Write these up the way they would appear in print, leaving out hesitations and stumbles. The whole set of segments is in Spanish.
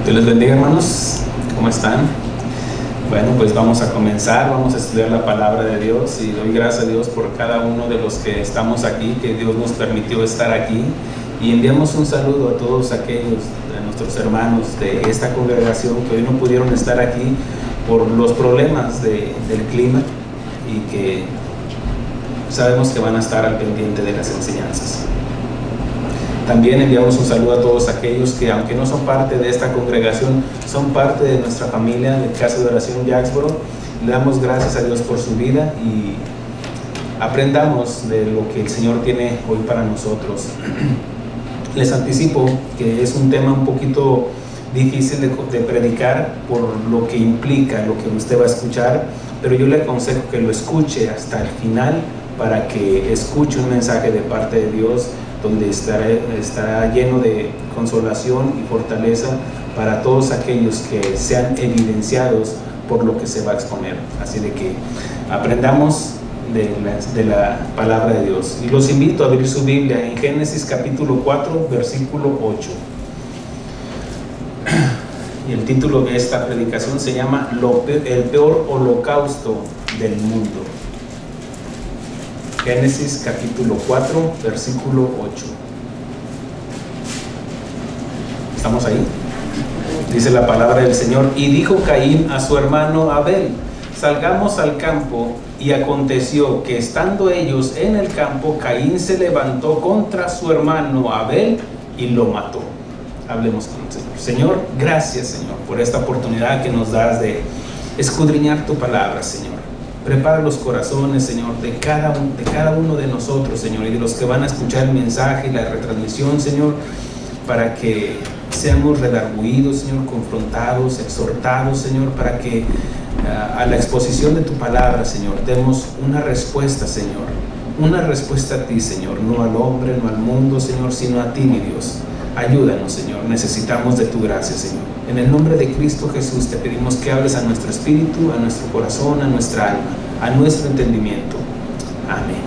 Dios les bendiga, hermanos. ¿Cómo están? Bueno, pues vamos a comenzar, vamos a estudiar la palabra de Dios y doy gracias a Dios por cada uno de los que estamos aquí, que Dios nos permitió estar aquí, y enviamos un saludo a todos aquellos de nuestros hermanos de esta congregación que hoy no pudieron estar aquí por los problemas del clima y que sabemos que van a estar al pendiente de las enseñanzas. También enviamos un saludo a todos aquellos que, aunque no son parte de esta congregación, son parte de nuestra familia de Casa de Oración Jacksboro. Le damos gracias a Dios por su vida y aprendamos de lo que el Señor tiene hoy para nosotros. Les anticipo que es un tema un poquito difícil de predicar por lo que implica, lo que usted va a escuchar, pero yo le aconsejo que lo escuche hasta el final para que escuche un mensaje de parte de Dios donde estará lleno de consolación y fortaleza para todos aquellos que sean evidenciados por lo que se va a exponer. Así de que aprendamos de la palabra de Dios. Y los invito a abrir su Biblia en Génesis capítulo 4, versículo 8. Y el título de esta predicación se llama El peor holocausto del mundo. Génesis capítulo 4, versículo 8. ¿Estamos ahí? Dice la palabra del Señor: y dijo Caín a su hermano Abel: salgamos al campo. Y aconteció que estando ellos en el campo, Caín se levantó contra su hermano Abel y lo mató. Hablemos con el Señor. Señor, gracias, Señor, por esta oportunidad que nos das de escudriñar tu palabra, Señor. Prepara los corazones, Señor, de cada uno de nosotros, Señor, y de los que van a escuchar el mensaje y la retransmisión, Señor, para que seamos redargüidos, Señor, confrontados, exhortados, Señor, para que a la exposición de tu palabra, Señor, demos una respuesta, Señor, una respuesta a ti, Señor, no al hombre, no al mundo, Señor, sino a ti, mi Dios. Ayúdanos, Señor, necesitamos de tu gracia, Señor. En el nombre de Cristo Jesús te pedimos que hables a nuestro espíritu, a nuestro corazón, a nuestra alma, a nuestro entendimiento. Amén.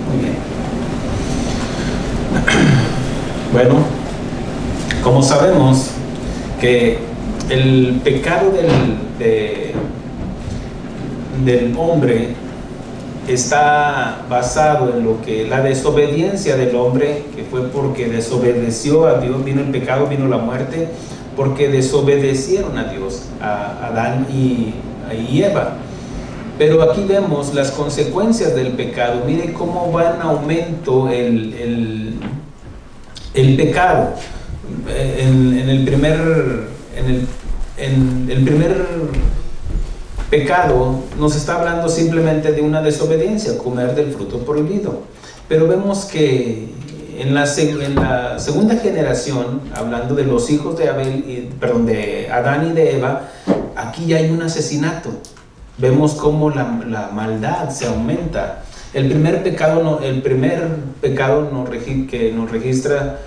Muy bien. Bueno, como sabemos que el pecado del hombre está basado en lo que la desobediencia del hombre, que fue porque desobedeció a Dios, vino el pecado, vino la muerte, porque desobedecieron a Dios, a Adán y Eva. Pero aquí vemos las consecuencias del pecado. Mire cómo va en aumento el pecado. En el primer pecado nos está hablando simplemente de una desobediencia, comer del fruto prohibido. Pero vemos que en la segunda generación, hablando de los hijos de de Adán y de Eva, aquí ya hay un asesinato. Vemos cómo la maldad se aumenta. El primer pecado que nos registra,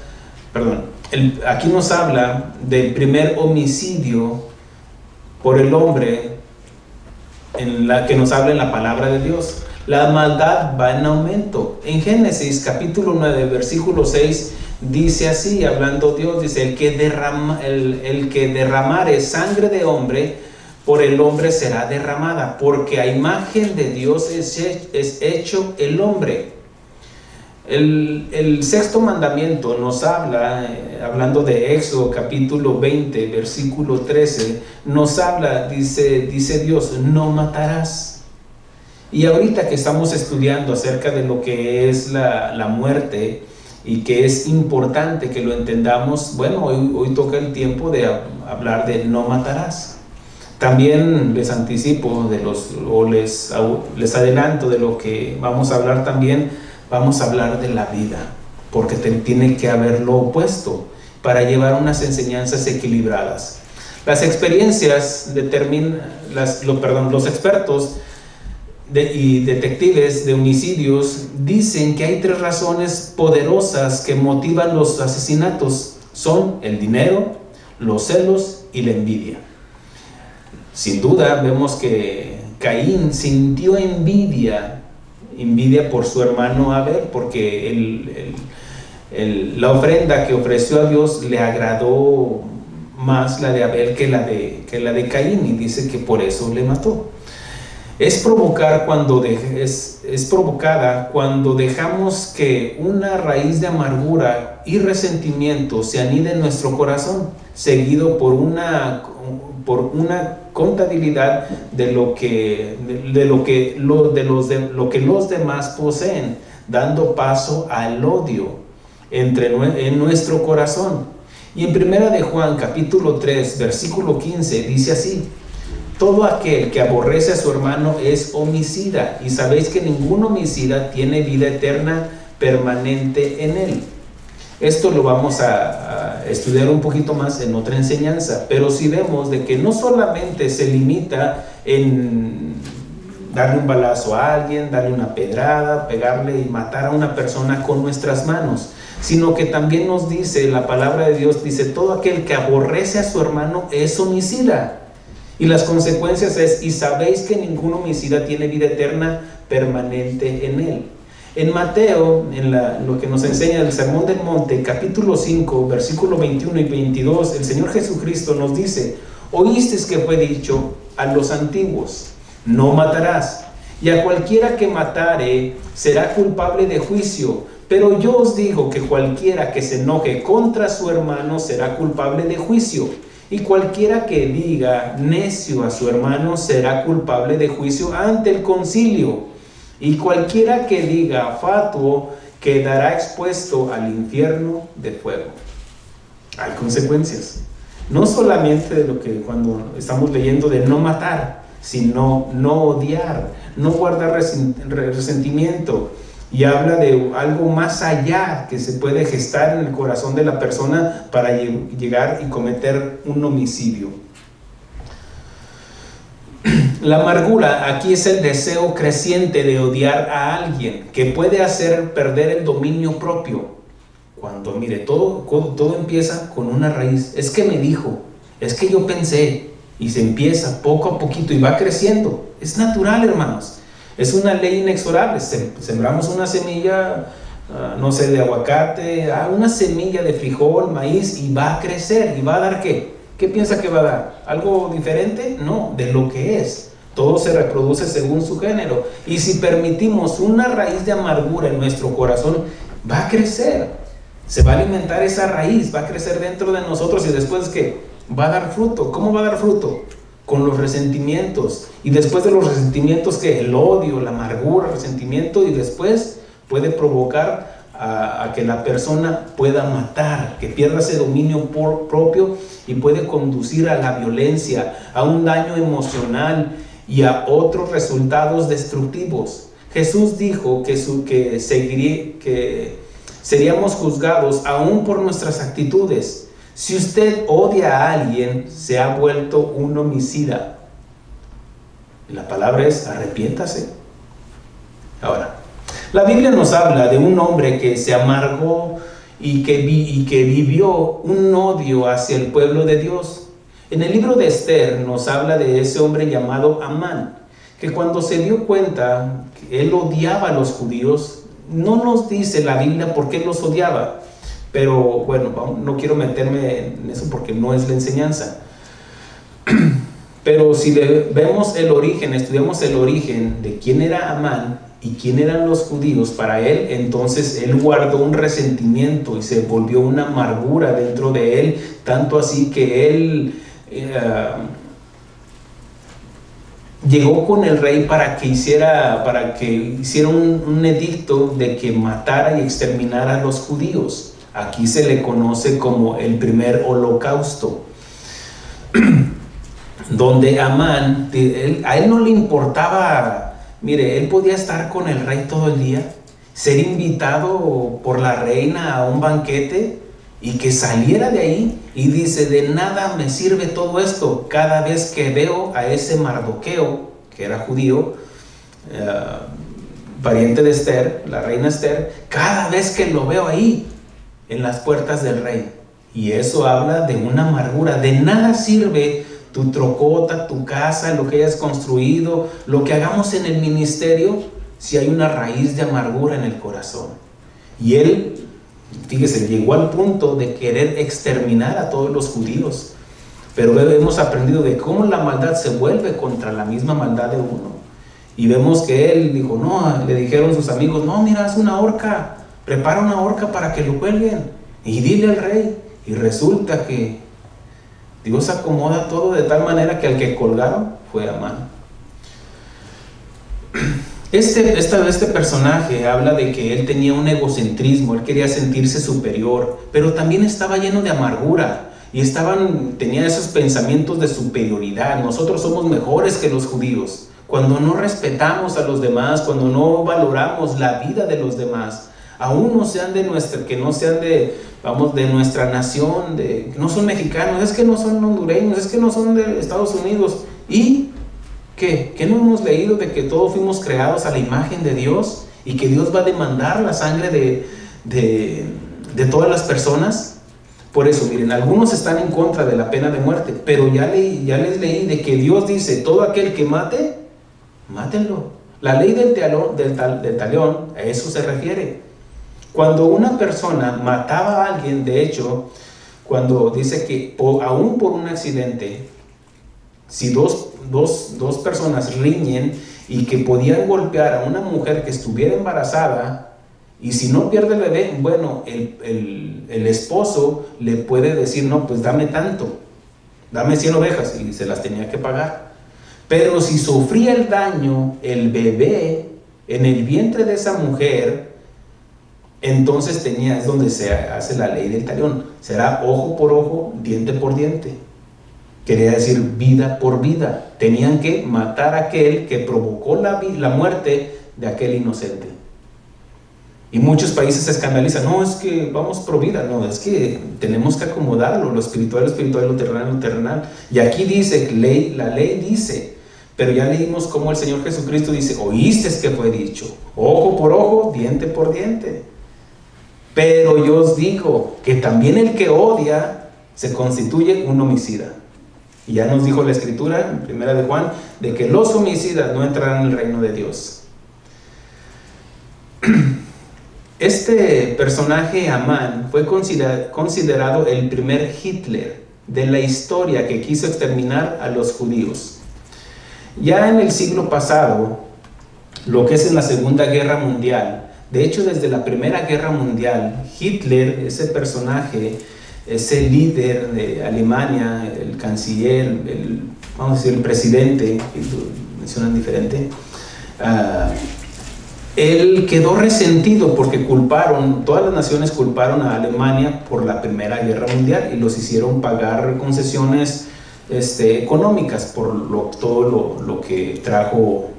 aquí nos habla del primer homicidio por el hombre, en la que nos habla en la palabra de Dios. La maldad va en aumento. En Génesis capítulo 9, versículo 6, dice así, hablando Dios, dice: el que derramare sangre de hombre, por el hombre será derramada, porque a imagen de Dios es hecho el hombre. El sexto mandamiento nos habla, hablando de Éxodo capítulo 20, versículo 13, nos habla, dice Dios: no matarás. Y ahorita que estamos estudiando acerca de lo que es la muerte y que es importante que lo entendamos, bueno, hoy toca el tiempo de hablar de no matarás. También les anticipo les adelanto de lo que vamos a hablar también. Vamos a hablar de la vida, porque tiene que haber lo opuesto para llevar unas enseñanzas equilibradas. Las experiencias los expertos y detectives de homicidios dicen que hay 3 razones poderosas que motivan los asesinatos. Son el dinero, los celos y la envidia. Sin duda vemos que Caín sintió envidia por su hermano Abel, porque la ofrenda que ofreció a Dios le agradó más la de Abel que la de Caín, y dice que por eso le mató. Es provocada cuando dejamos que una raíz de amargura y resentimiento se anide en nuestro corazón, seguido por una contabilidad de lo que los demás poseen, dando paso al odio en nuestro corazón. Y en 1 de Juan capítulo 3 versículo 15 dice así: todo aquel que aborrece a su hermano es homicida, y sabéis que ningún homicida tiene vida eterna permanente en él. Esto lo vamos a estudiar un poquito más en otra enseñanza, pero si vemos de que no solamente se limita en darle un balazo a alguien, darle una pedrada, pegarle y matar a una persona con nuestras manos, sino que también nos dice, la palabra de Dios dice, todo aquel que aborrece a su hermano es homicida. Y las consecuencias es: y sabéis que ningún homicida tiene vida eterna permanente en él. En Mateo, lo que nos enseña el Sermón del Monte, capítulo 5, versículo 21 y 22, el Señor Jesucristo nos dice: oísteis que fue dicho a los antiguos, no matarás, y a cualquiera que matare será culpable de juicio. Pero yo os digo que cualquiera que se enoje contra su hermano será culpable de juicio. Y cualquiera que diga necio a su hermano será culpable de juicio ante el concilio. Y cualquiera que diga fatuo quedará expuesto al infierno de fuego. Hay consecuencias. No solamente de lo que cuando estamos leyendo de no matar, sino no odiar, no guardar resentimiento. Y habla de algo más allá que se puede gestar en el corazón de la persona para llegar y cometer un homicidio. La amargura aquí es el deseo creciente de odiar a alguien, que puede hacer perder el dominio propio. Cuando, mire, todo empieza con una raíz. Es que me dijo, es que yo pensé, y se empieza poco a poquito y va creciendo. Es natural, hermanos. Es una ley inexorable. Sembramos una semilla, no sé, de aguacate, una semilla de frijol, maíz, y va a crecer. ¿Y va a dar qué? ¿Qué piensa que va a dar? ¿Algo diferente? No, de lo que es. Todo se reproduce según su género. Y si permitimos una raíz de amargura en nuestro corazón, va a crecer. Se va a alimentar esa raíz, va a crecer dentro de nosotros, y después ¿qué? Va a dar fruto. ¿Cómo va a dar fruto? Con los resentimientos, y después de los resentimientos que el odio, la amargura, el resentimiento, y después puede provocar a que la persona pueda matar, que pierda ese dominio propio, y puede conducir a la violencia, a un daño emocional y a otros resultados destructivos. Jesús dijo que seríamos juzgados aún por nuestras actitudes. Si usted odia a alguien, se ha vuelto un homicida. La palabra es: arrepiéntase. Ahora, la Biblia nos habla de un hombre que se amargó y que vivió un odio hacia el pueblo de Dios. En el libro de Esther nos habla de ese hombre llamado Amán, que cuando se dio cuenta que él odiaba a los judíos, no nos dice la Biblia por qué los odiaba. Pero bueno, no quiero meterme en eso porque no es la enseñanza. Pero si vemos el origen, estudiamos el origen de quién era Amán y quién eran los judíos para él, entonces él guardó un resentimiento y se volvió una amargura dentro de él, tanto así que él llegó con el rey para que hiciera un edicto de que matara y exterminara a los judíos. Aquí se le conoce como el primer holocausto, donde Amán, a él no le importaba, mire, él podía estar con el rey todo el día, ser invitado por la reina a un banquete y que saliera de ahí, y dice: de nada me sirve todo esto cada vez que veo a ese Mardoqueo, que era judío, pariente de Esther, la reina Esther, cada vez que lo veo ahí en las puertas del rey. Y eso habla de una amargura. De nada sirve tu trocota, tu casa, lo que hayas construido, lo que hagamos en el ministerio, si hay una raíz de amargura en el corazón. Y él, fíjese, llegó al punto de querer exterminar a todos los judíos. pero hemos aprendido de cómo la maldad se vuelve contra la misma maldad de uno. Y vemos que él dijo, no, le dijeron sus amigos, no, mira, haz una horca, prepara una horca para que lo cuelguen y dile al rey. Y resulta que Dios acomoda todo de tal manera que al que colgaron fue Amán. Este personaje habla de que él tenía un egocentrismo, él quería sentirse superior, pero también estaba lleno de amargura y tenía esos pensamientos de superioridad. Nosotros somos mejores que los judíos. Cuando no respetamos a los demás, cuando no valoramos la vida de los demás, aún no sean de nuestra nación, que no son mexicanos, es que no son hondureños, es que no son de Estados Unidos. ¿Y qué? ¿Qué no hemos leído de que todos fuimos creados a la imagen de Dios y que Dios va a demandar la sangre de todas las personas? Por eso, miren, algunos están en contra de la pena de muerte, pero ya les leí de que Dios dice, todo aquel que mate, mátenlo. La ley del talión, a eso se refiere. Cuando una persona mataba a alguien, de hecho, cuando dice que aún por un accidente, si dos personas riñen y que podían golpear a una mujer que estuviera embarazada, y si no pierde el bebé, bueno, el esposo le puede decir, no, pues dame tanto, dame 100 ovejas, y se las tenía que pagar. Pero si sufría el daño el bebé en el vientre de esa mujer, entonces es donde se hace la ley del talión. Será ojo por ojo, diente por diente. Quería decir vida por vida. Tenían que matar a aquel que provocó la muerte de aquel inocente. Y muchos países se escandalizan. No, es que vamos pro vida. No, es que tenemos que acomodarlo. Lo espiritual, lo terrenal. Y aquí dice, la ley dice. Pero ya leímos cómo el Señor Jesucristo dice, oíste que fue dicho, ojo por ojo, diente por diente. Pero yo os digo que también el que odia se constituye un homicida. Y ya nos dijo la Escritura, en Primera de Juan, de que los homicidas no entrarán en el reino de Dios. Este personaje, Amán, fue considerado el primer Hitler de la historia que quiso exterminar a los judíos. Ya en el siglo pasado, lo que es en la Segunda Guerra Mundial, de hecho desde la Primera Guerra Mundial, Hitler, ese personaje, ese líder de Alemania, el canciller, vamos a decir el presidente, mencionan diferente, él quedó resentido porque todas las naciones culparon a Alemania por la Primera Guerra Mundial y los hicieron pagar concesiones económicas por todo lo que trajo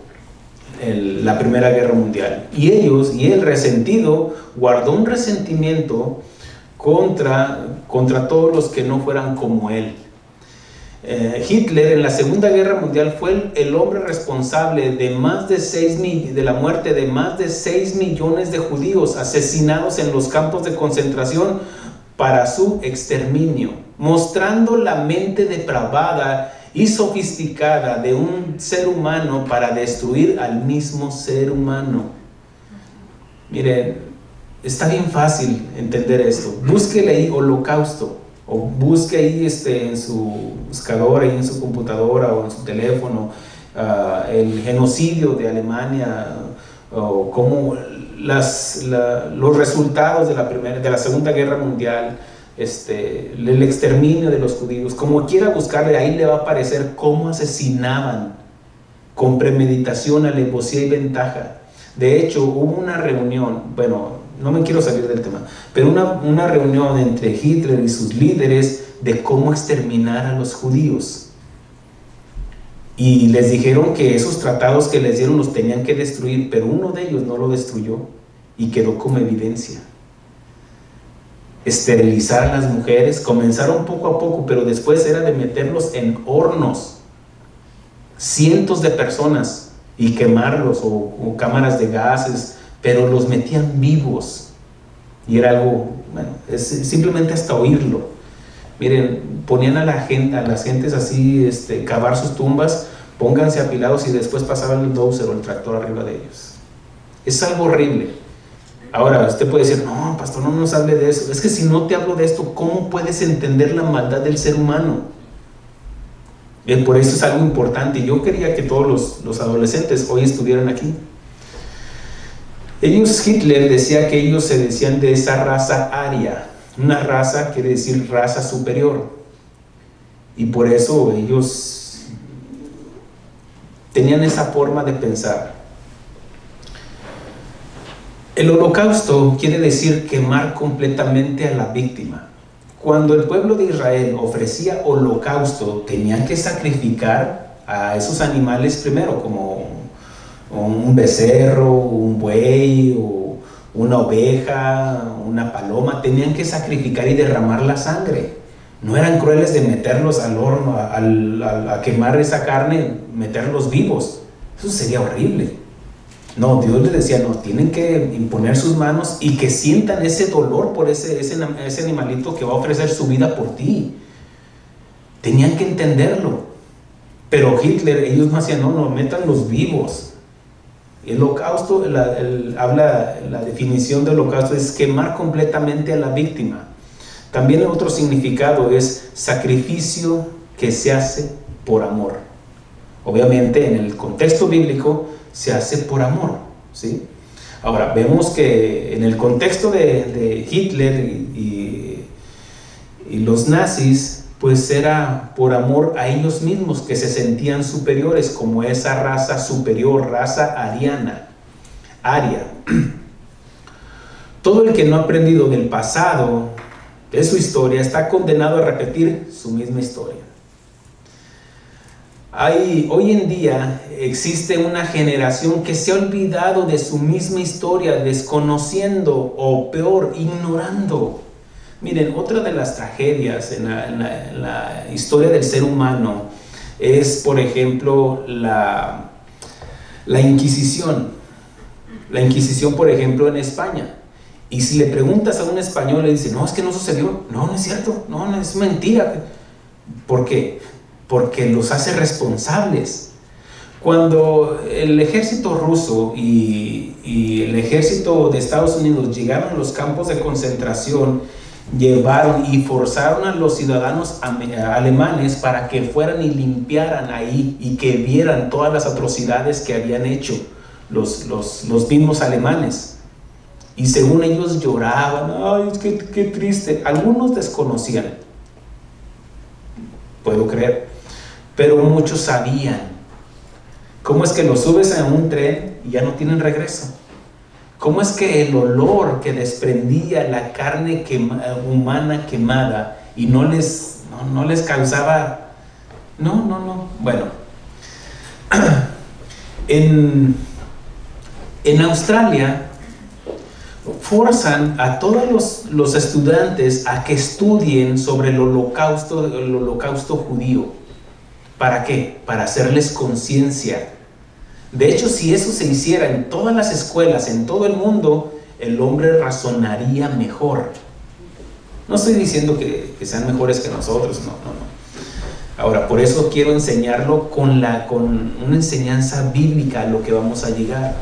la Primera Guerra Mundial. Y él resentido, guardó un resentimiento contra todos los que no fueran como él. Hitler en la Segunda Guerra Mundial fue el hombre responsable de la muerte de más de 6 millones de judíos asesinados en los campos de concentración para su exterminio, mostrando la mente depravada y sofisticada de un ser humano para destruir al mismo ser humano. Miren, está bien fácil entender esto. Búsquele ahí Holocausto, o busque ahí en su buscador, ahí en su computadora o en su teléfono, el genocidio de Alemania, o cómo los resultados de la Segunda Guerra Mundial, el exterminio de los judíos. Como quiera buscarle, ahí le va a aparecer cómo asesinaban con premeditación, alevosía y ventaja. De hecho, hubo una reunión, bueno, no me quiero salir del tema, pero una reunión entre Hitler y sus líderes de cómo exterminar a los judíos. Y les dijeron que esos tratados que les dieron los tenían que destruir, pero uno de ellos no lo destruyó y quedó como evidencia. Esterilizar a las mujeres, comenzaron poco a poco, pero después era de meterlos en hornos, cientos de personas, y quemarlos, o cámaras de gases, pero los metían vivos. Y era algo, bueno, es simplemente hasta oírlo. Miren, ponían a las gentes así, cavar sus tumbas, pónganse apilados y después pasaban el dozer o el tractor arriba de ellos. Es algo horrible. Ahora, usted puede decir, no, pastor, no nos hable de eso. Es que si no te hablo de esto, ¿cómo puedes entender la maldad del ser humano? Por eso es algo importante. Yo quería que todos los adolescentes hoy estuvieran aquí. Hitler decía que ellos se decían de esa raza aria. Una raza quiere decir raza superior. Y por eso ellos tenían esa forma de pensar. El holocausto quiere decir quemar completamente a la víctima. Cuando el pueblo de Israel ofrecía holocausto, tenían que sacrificar a esos animales primero, como un becerro, un buey, o una oveja, una paloma. Tenían que sacrificar y derramar la sangre. No eran crueles de meterlos al horno, a quemar esa carne, meterlos vivos. Eso sería horrible. No, Dios les decía, no, tienen que imponer sus manos y que sientan ese dolor por ese animalito que va a ofrecer su vida por ti. Tenían que entenderlo. Pero Hitler, ellos no hacían, no, métanlos vivos. El holocausto, la definición de holocausto es quemar completamente a la víctima. También el otro significado es sacrificio que se hace por amor. Obviamente en el contexto bíblico se hace por amor, ¿sí? Ahora, vemos que en el contexto de Hitler y los nazis, pues era por amor a ellos mismos, que se sentían superiores, como esa raza superior, raza ariana, aria. Todo el que no ha aprendido del pasado, de su historia, está condenado a repetir su misma historia. Hoy en día existe una generación que se ha olvidado de su misma historia, desconociendo o peor, ignorando. Miren, otra de las tragedias en la historia del ser humano es, por ejemplo, la Inquisición. La Inquisición, por ejemplo, en España. Y si le preguntas a un español, le dice, no, es que no sucedió. No, no es cierto, no es mentira. ¿Por qué? Porque los hace responsables. Cuando el ejército ruso y el ejército de Estados Unidos llegaron a los campos de concentración, llevaron y forzaron a los ciudadanos alemanes para que fueran y limpiaran ahí y que vieran todas las atrocidades que habían hecho los mismos alemanes. Y según ellos lloraban, ay, es que qué triste. Algunos desconocían, puedo creer, pero muchos sabían. ¿Cómo es que los subes a un tren y ya no tienen regreso? ¿Cómo es que el olor que desprendía la carne humana quemada y no les causaba? Bueno, en Australia forzan a todos los estudiantes a que estudien sobre el holocausto judío. ¿Para qué? Para hacerles conciencia. De hecho, si eso se hiciera en todas las escuelas, en todo el mundo, el hombre razonaría mejor. No estoy diciendo que sean mejores que nosotros, no. Ahora, por eso quiero enseñarlo con una enseñanza bíblica a lo que vamos a llegar.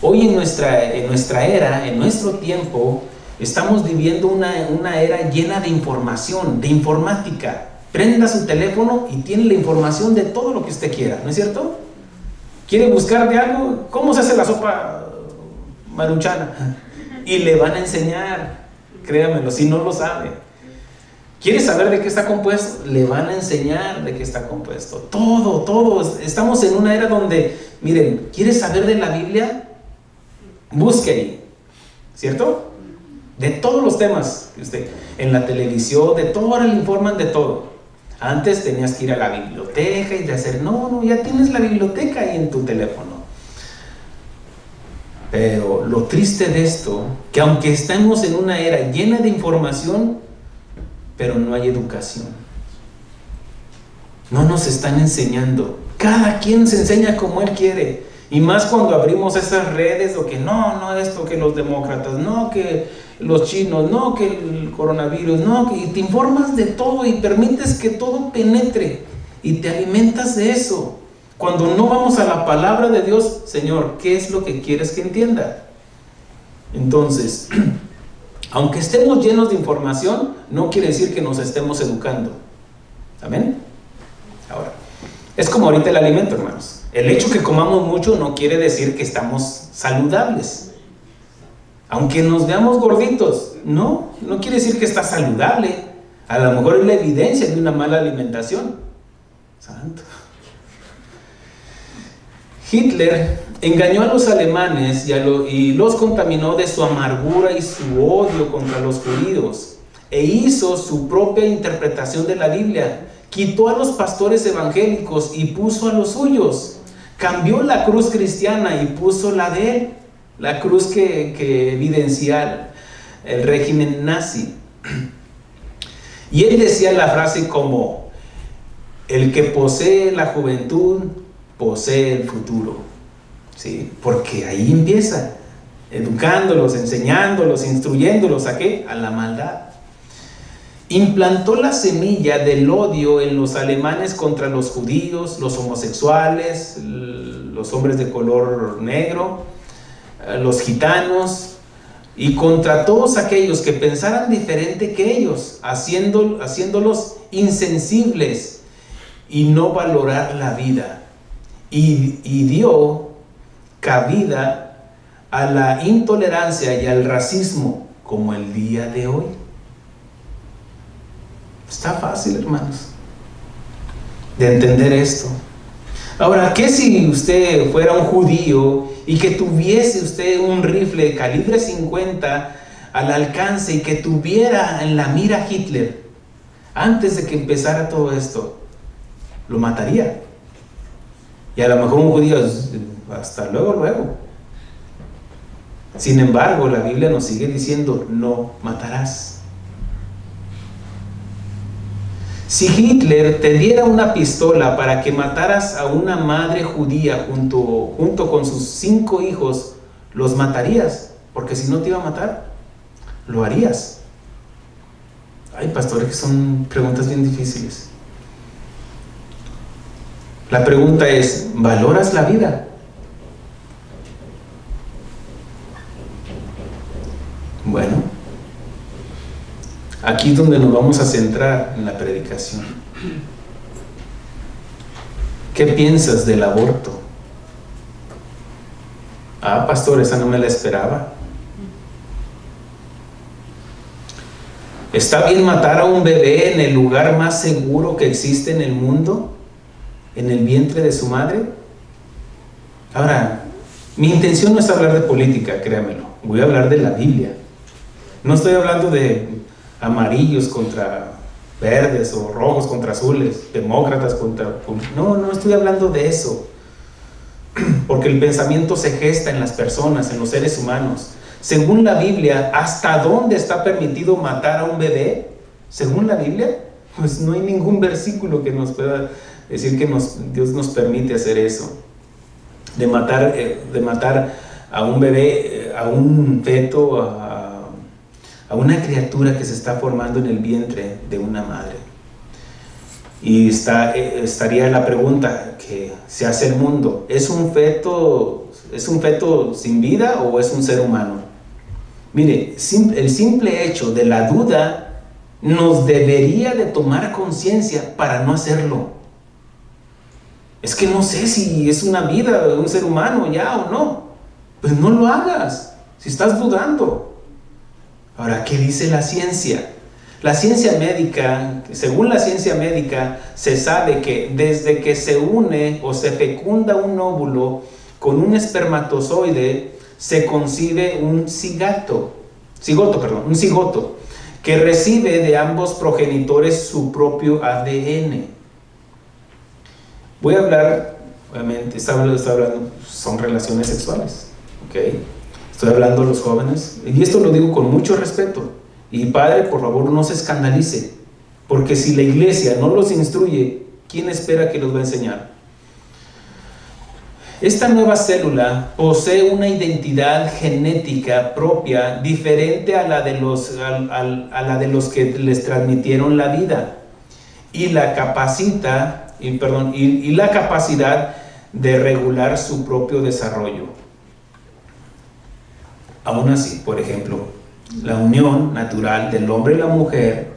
Hoy en nuestra era, en nuestro tiempo, estamos viviendo una era llena de información, de informática. Prenda su teléfono y tiene la información de todo lo que usted quiera, ¿no es cierto? ¿Quiere buscar de algo? ¿Cómo se hace la sopa maruchana? Y le van a enseñar, créamelo, si no lo sabe. ¿Quiere saber de qué está compuesto? Le van a enseñar de qué está compuesto. Todo. Estamos en una era donde, miren, ¿quiere saber de la Biblia? Busque ahí, ¿cierto? De todos los temas que usted, en la televisión, de todo, ahora le informan de todo. Antes tenías que ir a la biblioteca y de hacer, ya tienes la biblioteca ahí en tu teléfono. Pero lo triste de esto, que aunque estamos en una era llena de información, pero no hay educación. No nos están enseñando. Cada quien se enseña como él quiere. Y más cuando abrimos esas redes, o que esto, que los demócratas, no, que los chinos, no, que el coronavirus, no, que te informas de todo y permites que todo penetre y te alimentas de eso. Cuando no vamos a la palabra de Dios, Señor, ¿qué es lo que quieres que entienda? Entonces, aunque estemos llenos de información, no quiere decir que nos estemos educando. ¿Amén? Ahora, Es como ahorita el alimento, hermanos. El hecho que comamos mucho no quiere decir que estamos saludables. Aunque nos veamos gorditos, no quiere decir que está saludable. A lo mejor es la evidencia de una mala alimentación. Santo. Hitler engañó a los alemanes y los contaminó de su amargura y su odio contra los judíos, e hizo su propia interpretación de la Biblia. Quitó a los pastores evangélicos y puso a los suyos. Cambió la cruz cristiana y puso la de él, la cruz que evidencia el régimen nazi. Y él decía la frase como: el que posee la juventud posee el futuro. ¿Sí? Porque ahí empieza, educándolos, enseñándolos, instruyéndolos ¿a qué? A la maldad. Implantó la semilla del odio en los alemanes contra los judíos, los homosexuales, los hombres de color negro, los gitanos, y contra todos aquellos que pensaran diferente que ellos, haciéndolos insensibles y no valorar la vida. Y dio cabida a la intolerancia y al racismo, como el día de hoy. Está fácil, hermanos, de entender esto. Ahora, ¿qué si usted fuera un judío y que tuviese usted un rifle de calibre 50 al alcance y que tuviera en la mira a Hitler antes de que empezara todo esto? Lo mataría. Y a lo mejor un judío, hasta luego. Sin embargo, la Biblia nos sigue diciendo: no matarás. Si Hitler te diera una pistola para que mataras a una madre judía junto con sus 5 hijos, ¿los matarías? Porque si no te iba a matar, lo harías. Ay, pastores, que son preguntas bien difíciles. La pregunta es: ¿valoras la vida? Bueno, aquí es donde nos vamos a centrar en la predicación. ¿Qué piensas del aborto? Ah, pastor, esa no me la esperaba. ¿Está bien matar a un bebé en el lugar más seguro que existe en el mundo? ¿En el vientre de su madre? Ahora, mi intención no es hablar de política, créamelo. Voy a hablar de la Biblia. No estoy hablando de amarillos contra verdes o rojos contra azules, demócratas contra... No estoy hablando de eso. Porque el pensamiento se gesta en las personas, en los seres humanos. Según la Biblia, ¿hasta dónde está permitido matar a un bebé? Según la Biblia, pues no hay ningún versículo que nos pueda decir que Dios nos permite hacer eso. De matar a un bebé, a un feto, a una criatura que se está formando en el vientre de una madre. Y estaría la pregunta que se hace el mundo: ¿es un feto sin vida o es un ser humano? Mire, el simple hecho de la duda nos debería de tomar conciencia para no hacerlo. Es que no sé si es una vida de un ser humano ya o no. Pues no lo hagas si estás dudando. Ahora, ¿qué dice la ciencia? La ciencia médica, según la ciencia médica, se sabe que desde que se une o se fecunda un óvulo con un espermatozoide, se concibe un cigoto, que recibe de ambos progenitores su propio ADN. Voy a hablar, obviamente, estoy hablando, son relaciones sexuales, ¿ok? Estoy hablando a los jóvenes, y esto lo digo con mucho respeto. Y padre, por favor, no se escandalice, porque si la iglesia no los instruye, ¿quién espera que los va a enseñar? Esta nueva célula posee una identidad genética propia, diferente a la de los que les transmitieron la vida, y la capacidad de regular su propio desarrollo. Aún así, por ejemplo, la unión natural del hombre y la mujer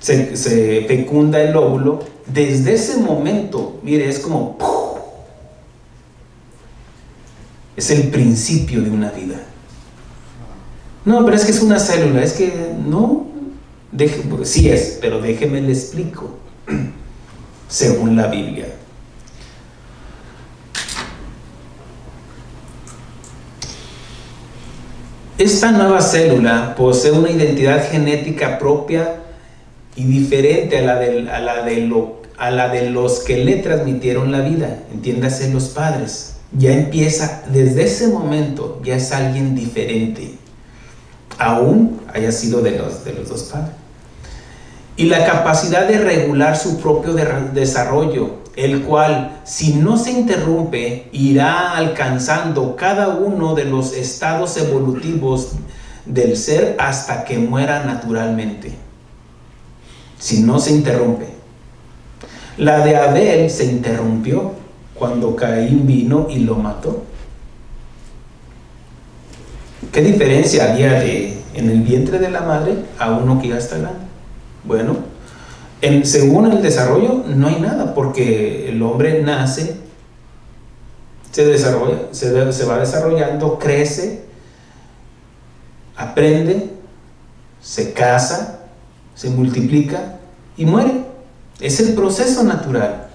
se fecunda el óvulo, desde ese momento, mire, es como ¡puf! Es el principio de una vida. No, pero es que es una célula, es que no, sí es, pero déjeme le explico, según la Biblia. Esta nueva célula posee una identidad genética propia y diferente a la de los que le transmitieron la vida, entiéndase los padres. Ya empieza, desde ese momento, ya es alguien diferente, aún haya sido de los dos padres. Y la capacidad de regular su propio desarrollo, el cual, si no se interrumpe, irá alcanzando cada uno de los estados evolutivos del ser hasta que muera naturalmente. Si no se interrumpe. La de Abel se interrumpió cuando Caín vino y lo mató. ¿Qué diferencia había en el vientre de la madre a uno que ya está grande? Bueno, según el desarrollo no hay nada, porque el hombre nace, se desarrolla, se va desarrollando, crece, aprende, se casa, se multiplica y muere. Es el proceso natural.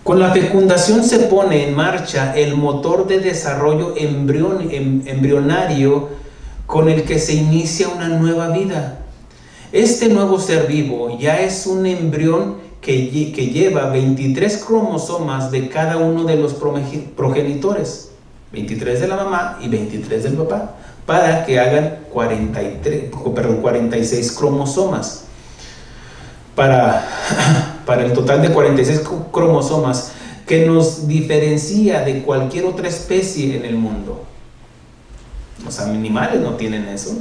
Con la fecundación se pone en marcha el motor de desarrollo embrionario con el que se inicia una nueva vida. Este nuevo ser vivo ya es un embrión que lleva 23 cromosomas de cada uno de los progenitores, 23 de la mamá y 23 del papá, para que hagan 46 cromosomas. Para el total de 46 cromosomas que nos diferencia de cualquier otra especie en el mundo. Los animales no tienen eso,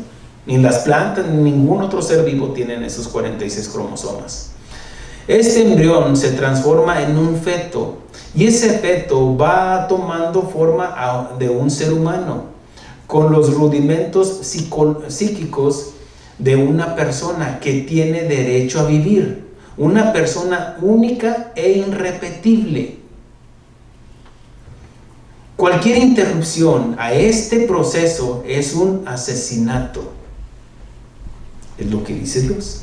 ni las plantas, ni ningún otro ser vivo tienen esos 46 cromosomas. Este embrión se transforma en un feto, y ese feto va tomando forma de un ser humano, con los rudimentos psíquicos de una persona que tiene derecho a vivir, una persona única e irrepetible. Cualquier interrupción a este proceso es un asesinato. Es lo que dice Dios.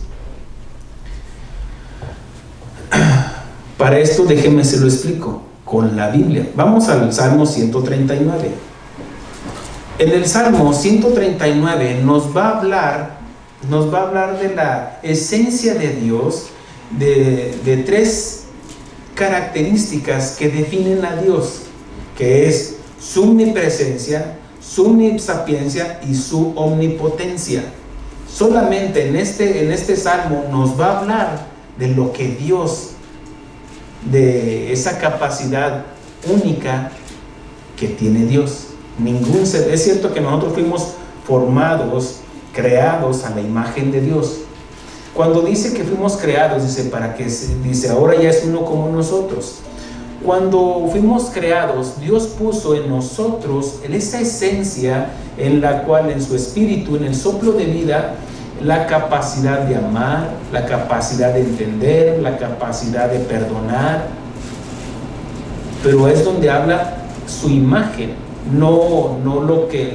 Para esto déjeme se lo explico con la Biblia. Vamos al Salmo 139. En el Salmo 139 nos va a hablar de la esencia de Dios, de tres características que definen a Dios, que es su omnipresencia, su omnisapiencia y su omnipotencia. Solamente en este salmo nos va a hablar de lo que Dios, de esa capacidad única que tiene Dios. Es cierto que nosotros fuimos formados, creados a la imagen de Dios. Cuando dice que fuimos creados, dice ahora ya es uno como nosotros. Cuando fuimos creados, Dios puso en nosotros esa esencia en la cual en su espíritu, en el soplo de vida, la capacidad de amar, la capacidad de entender, la capacidad de perdonar. Pero es donde habla su imagen, no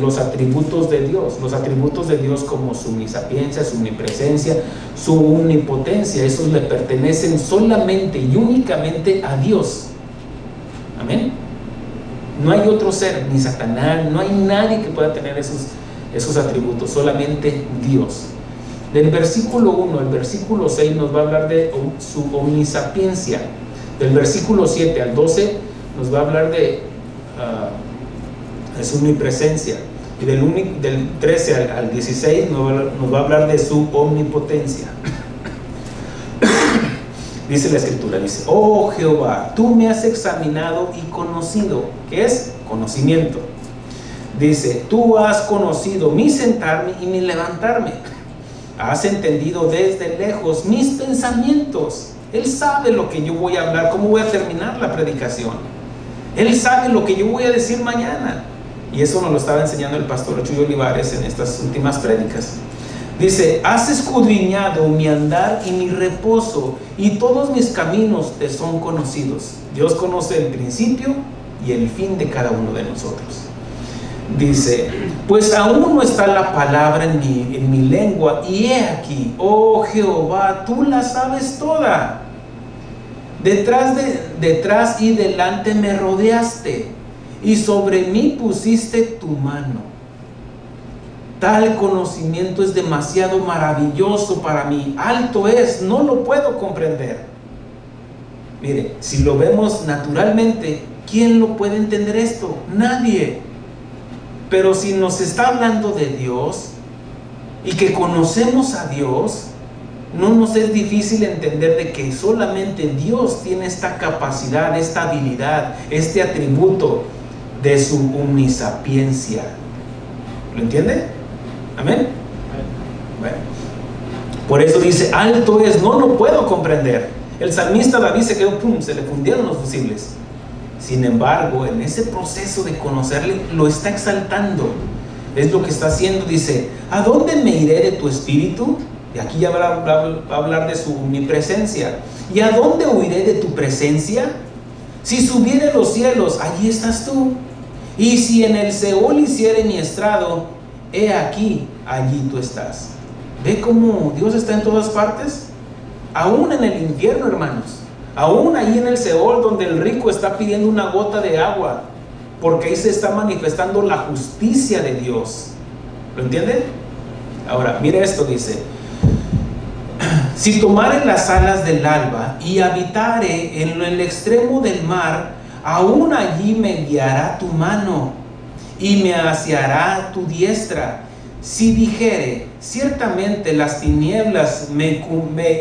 los atributos de Dios. Los atributos de Dios como su omnisapiencia, su omnipresencia, su omnipotencia, esos le pertenecen solamente y únicamente a Dios. Amén. No hay otro ser, ni Satanás, no hay nadie que pueda tener esos atributos, solamente Dios. Del versículo 1 al versículo 6 nos va a hablar de su omnisapiencia. Del versículo 7 al 12 nos va a hablar de su omnipresencia. Y del 13 al 16 nos va a hablar de su omnipotencia. Dice la escritura, dice: oh Jehová, tú me has examinado y conocido. ¿Qué es? Conocimiento. Dice: tú has conocido mi sentarme y mi levantarme. Has entendido desde lejos mis pensamientos. Él sabe lo que yo voy a hablar, cómo voy a terminar la predicación. Él sabe lo que yo voy a decir mañana. Y eso nos lo estaba enseñando el pastor Chuy Olivares en estas últimas prédicas. Dice, has escudriñado mi andar y mi reposo, y todos mis caminos te son conocidos. Dios conoce el principio y el fin de cada uno de nosotros. Dice, pues aún no está la palabra en mi lengua, y he aquí, oh Jehová, tú la sabes toda. Detrás y delante me rodeaste, y sobre mí pusiste tu mano. Tal conocimiento es demasiado maravilloso para mí, alto es, no lo puedo comprender. Mire, si lo vemos naturalmente, ¿quién lo puede entender esto? Nadie. Pero si nos está hablando de Dios y que conocemos a Dios, no nos es difícil entender de que solamente Dios tiene esta capacidad, esta habilidad, este atributo de su omnisapiencia. ¿Lo entiende? Amén. Bueno, por eso dice, alto es, no lo puedo comprender. El salmista David se quedó, se le fundieron los fusibles. Sin embargo, en ese proceso de conocerle, lo está exaltando. Es lo que está haciendo. Dice, ¿a dónde me iré de tu espíritu? Y aquí ya va a hablar de su omnipresencia. ¿Y a dónde huiré de tu presencia? Si subiere a los cielos, allí estás tú. Y si en el Seol hiciere mi estrado, he aquí, allí tú estás. ¿Ve cómo Dios está en todas partes? Aún en el infierno, hermanos. Aún ahí en el Seol, donde el rico está pidiendo una gota de agua, porque ahí se está manifestando la justicia de Dios. ¿Lo entienden? Ahora, mire esto, dice, si tomare las alas del alba y habitare en el extremo del mar, aún allí me guiará tu mano y me aseará tu diestra. Si dijere, ciertamente las tinieblas me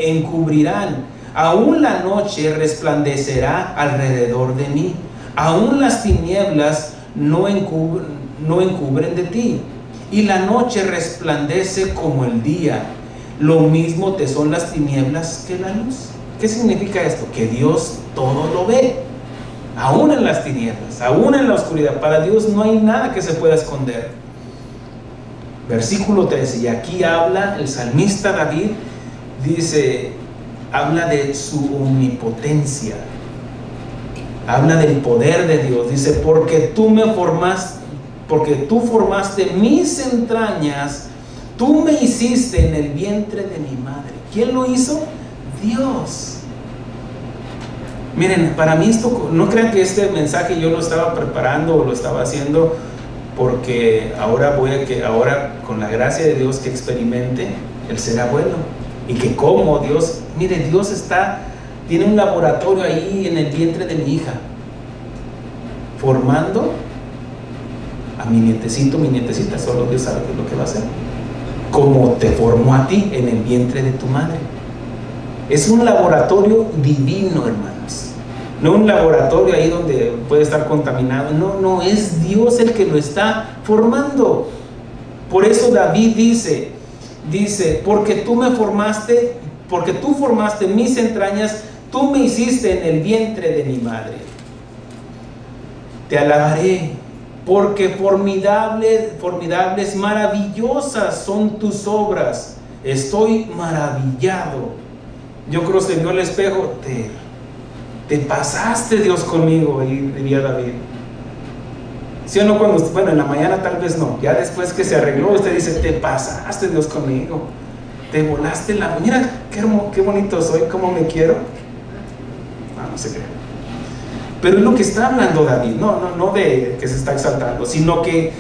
encubrirán, aún la noche resplandecerá alrededor de mí, aún las tinieblas no encubren de ti, y la noche resplandece como el día. Lo mismo te son las tinieblas que la luz. ¿Qué significa esto? Que Dios todo lo ve, aún en las tinieblas, aún en la oscuridad. Para Dios no hay nada que se pueda esconder. Versículo 13, y aquí habla el salmista David, dice, habla de su omnipotencia, habla del poder de Dios. Dice, porque tú formaste mis entrañas, tú me hiciste en el vientre de mi madre. ¿Quién lo hizo? Dios. Miren, para mí esto, no crean que este mensaje yo lo estaba preparando o lo estaba haciendo porque ahora con la gracia de Dios que experimente el ser abuelo, y que como Dios, mire, Dios tiene un laboratorio ahí en el vientre de mi hija, formando a mi nietecito, mi nietecita. Solo Dios sabe qué es lo que va a hacer. Como te formó a ti en el vientre de tu madre. Es un laboratorio divino, hermanos. No un laboratorio ahí donde puede estar contaminado. No, es Dios el que lo está formando. Por eso David dice, porque tú formaste mis entrañas, tú me hiciste en el vientre de mi madre. Te alabaré, porque formidables, maravillosas son tus obras. Estoy maravillado. Yo creo que se vio al espejo, te pasaste, Dios, conmigo, diría David. ¿Sí o no? Bueno, en la mañana tal vez no, ya después que se arregló, usted dice, te pasaste, Dios, conmigo, te volaste mira qué bonito soy, cómo me quiero. No se cree. Pero es lo que está hablando David, no de que se está exaltando, sino que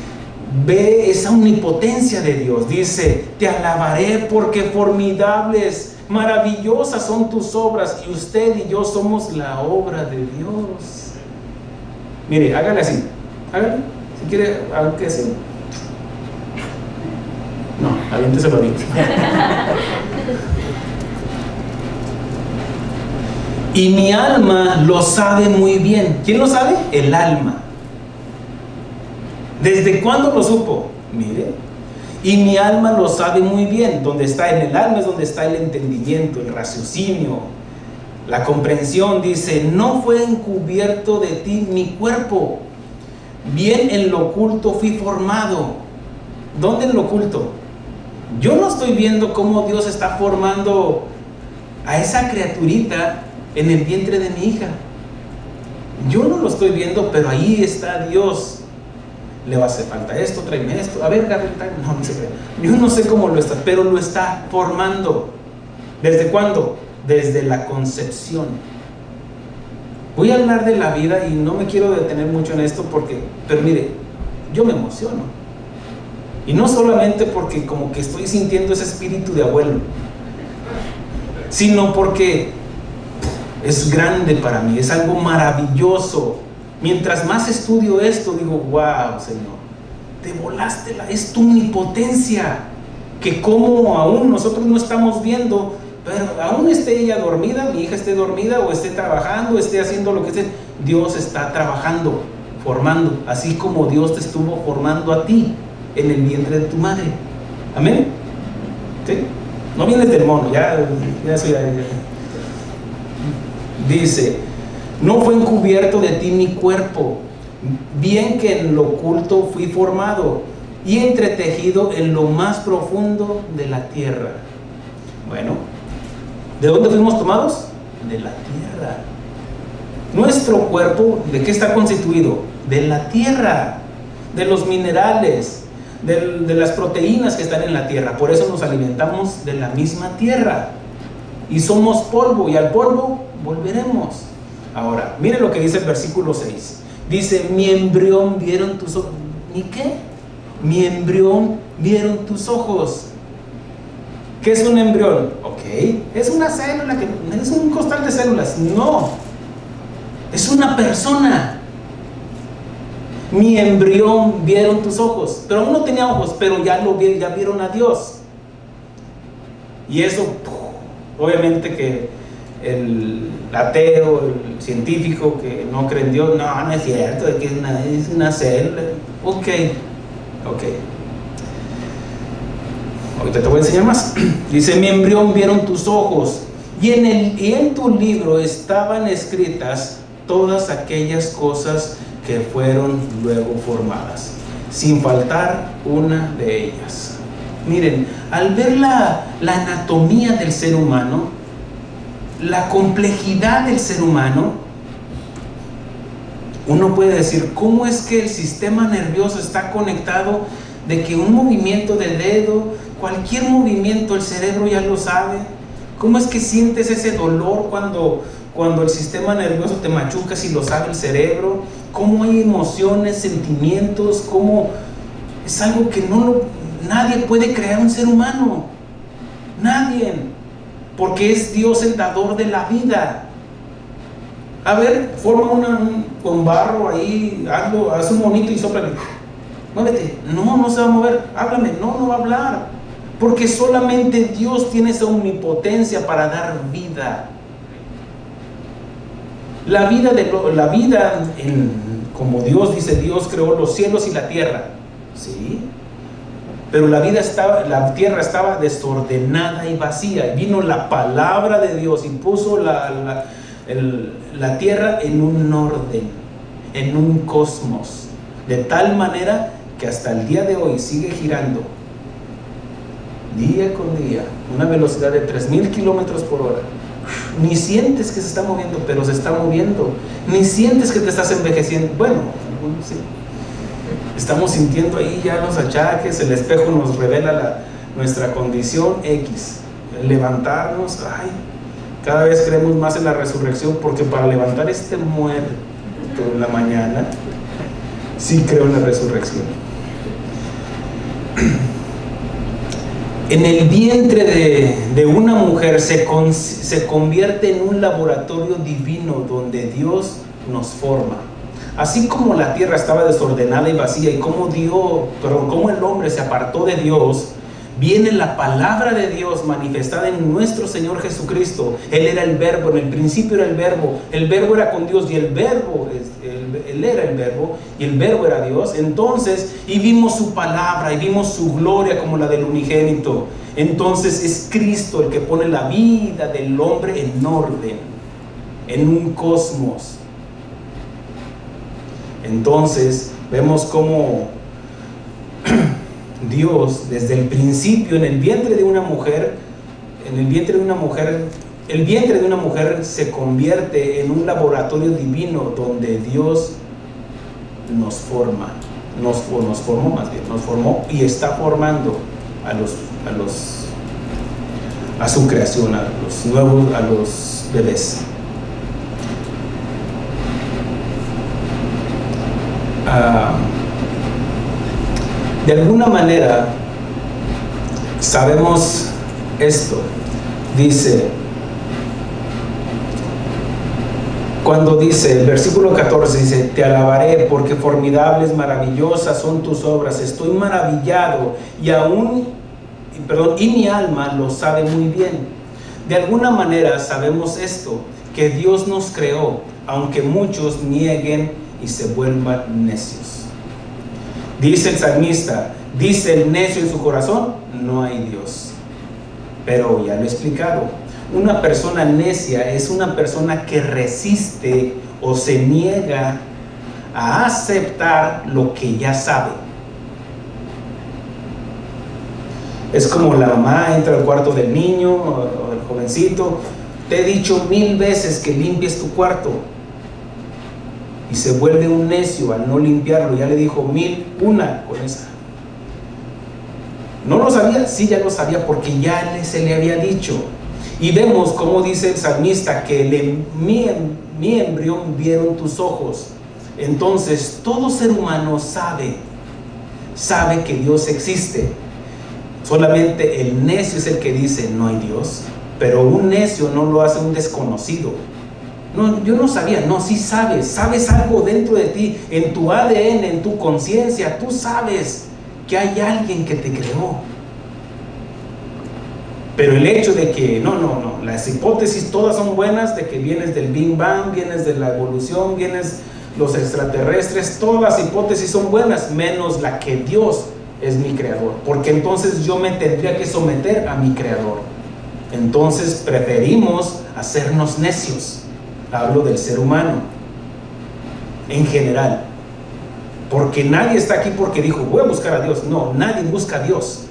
ve esa omnipotencia de Dios. Dice, te alabaré porque formidables, maravillosas son tus obras, y usted y yo somos la obra de Dios. Mire, hágale así, hágale, si quiere, aunque así. No, aviénteselo ahorita. Y mi alma lo sabe muy bien. ¿Quién lo sabe? El alma. ¿Desde cuándo lo supo? Mire. Y mi alma lo sabe muy bien. Donde está en el alma es donde está el entendimiento, el raciocinio, la comprensión. Dice, no fue encubierto de ti mi cuerpo. Bien en lo oculto fui formado. ¿Dónde en lo oculto? Yo no estoy viendo cómo Dios está formando a esa criaturita en el vientre de mi hija. Yo no lo estoy viendo, pero ahí está Dios. Le va a hacer falta esto, tráeme esto. A ver, Gabriel, no sé qué. Yo no sé cómo lo está, pero lo está formando. ¿Desde cuándo? Desde la concepción. Voy a hablar de la vida y no me quiero detener mucho en esto pero mire, yo me emociono. Y no solamente porque como que estoy sintiendo ese espíritu de abuelo, sino porque es grande para mí, es algo maravilloso. Mientras más estudio esto, digo, wow, Señor, te volaste, es tu omnipotencia, que como aún nosotros no estamos viendo, pero aún esté ella dormida, mi hija esté dormida, o esté trabajando, esté haciendo lo que esté, Dios está trabajando, formando, así como Dios te estuvo formando a ti en el vientre de tu madre. Amén. ¿Sí? No vienes del mono, ya soy. Dice: no fue encubierto de ti mi cuerpo, bien que en lo oculto fui formado y entretejido en lo más profundo de la tierra. Bueno, ¿de dónde fuimos tomados? De la tierra. Nuestro cuerpo, ¿de qué está constituido? De la tierra, de los minerales, de las proteínas que están en la tierra. Por eso nos alimentamos de la misma tierra. Y somos polvo, y al polvo volveremos. Ahora, mire lo que dice el versículo 6. Dice: mi embrión vieron tus ojos. ¿Y qué? Mi embrión vieron tus ojos. ¿Qué es un embrión? Ok, es una célula, es un costal de células. No, es una persona. Mi embrión vieron tus ojos. Pero aún no tenía ojos, pero ya vieron a Dios. Y eso, obviamente que el ateo, el científico que no cree en Dios, no es cierto, es que es una célula. Ok. Ahorita te voy a enseñar más. Dice: mi embrión vieron tus ojos, y en tu libro estaban escritas todas aquellas cosas que fueron luego formadas, sin faltar una de ellas. Miren, al ver la anatomía del ser humano, la complejidad del ser humano, uno puede decir: ¿cómo es que el sistema nervioso está conectado? De que un movimiento del dedo, cualquier movimiento, el cerebro ya lo sabe. ¿Cómo es que sientes ese dolor cuando el sistema nervioso te machuca, si lo sabe el cerebro? ¿Cómo hay emociones, sentimientos? ¿Cómo? Es algo que nadie puede crear un ser humano. Nadie. Porque es Dios el dador de la vida. A ver, forma con barro ahí, haz un monito y sóplale. Muévete. No se va a mover. Háblame. No va a hablar. Porque solamente Dios tiene esa omnipotencia para dar vida. La vida, como Dios dice, Dios creó los cielos y la tierra. ¿Sí? Pero la tierra estaba desordenada y vacía. Y vino la palabra de Dios y puso la tierra en un orden, en un cosmos, de tal manera que hasta el día de hoy sigue girando día con día, una velocidad de 3,000 kilómetros por hora. Ni sientes que se está moviendo, pero se está moviendo. Ni sientes que te estás envejeciendo. Bueno, sí. Estamos sintiendo ahí ya los achaques. El espejo nos revela nuestra condición X. El levantarnos, cada vez creemos más en la resurrección, porque para levantar este muerto en la mañana, sí creo en la resurrección. En el vientre de una mujer se convierte en un laboratorio divino donde Dios nos forma. Así como la tierra estaba desordenada y vacía, y como el hombre se apartó de Dios, viene la palabra de Dios manifestada en nuestro Señor Jesucristo. Él era el verbo, en el principio era el verbo era con Dios, y el verbo, Él era el verbo, y el verbo era Dios. Entonces, y vimos su palabra, y vimos su gloria como la del unigénito. Entonces es Cristo el que pone la vida del hombre en orden, en un cosmos. Entonces vemos cómo Dios desde el principio, en el vientre de una mujer, el vientre de una mujer se convierte en un laboratorio divino donde Dios nos forma, nos formó y está formando a su creación, a los bebés. De alguna manera sabemos esto. Dice, cuando dice, el versículo 14 dice, te alabaré porque formidables, maravillosas son tus obras, estoy maravillado y mi alma lo sabe muy bien. De alguna manera sabemos esto, que Dios nos creó, aunque muchos nieguen y se vuelvan necios. Dice el salmista, dice el necio en su corazón, no hay Dios. Pero ya lo he explicado, una persona necia es una persona que resiste o se niega a aceptar lo que ya sabe. Es como la mamá entra al cuarto del niño o el jovencito, te he dicho 1000 veces que limpies tu cuarto, y se vuelve un necio al no limpiarlo. Ya le dijo 1001 con esa. ¿No lo sabía? Sí, ya lo sabía porque ya se le había dicho. Y vemos como dice el salmista que mi embrión vieron tus ojos. Entonces todo ser humano sabe que Dios existe. Solamente el necio es el que dice no hay Dios. Pero un necio no lo hace un desconocido. No, yo no sabía. No, sí sabes algo dentro de ti, en tu ADN, en tu conciencia. Tú sabes que hay alguien que te creó. Pero el hecho de que no, las hipótesis todas son buenas, de que vienes del Big Bang, vienes de la evolución, vienes los extraterrestres, todas las hipótesis son buenas, menos la que Dios es mi creador, porque entonces yo me tendría que someter a mi creador. Entonces preferimos hacernos necios. Hablo del ser humano en general, porque nadie está aquí porque dijo voy a buscar a Dios. No, nadie busca a Dios.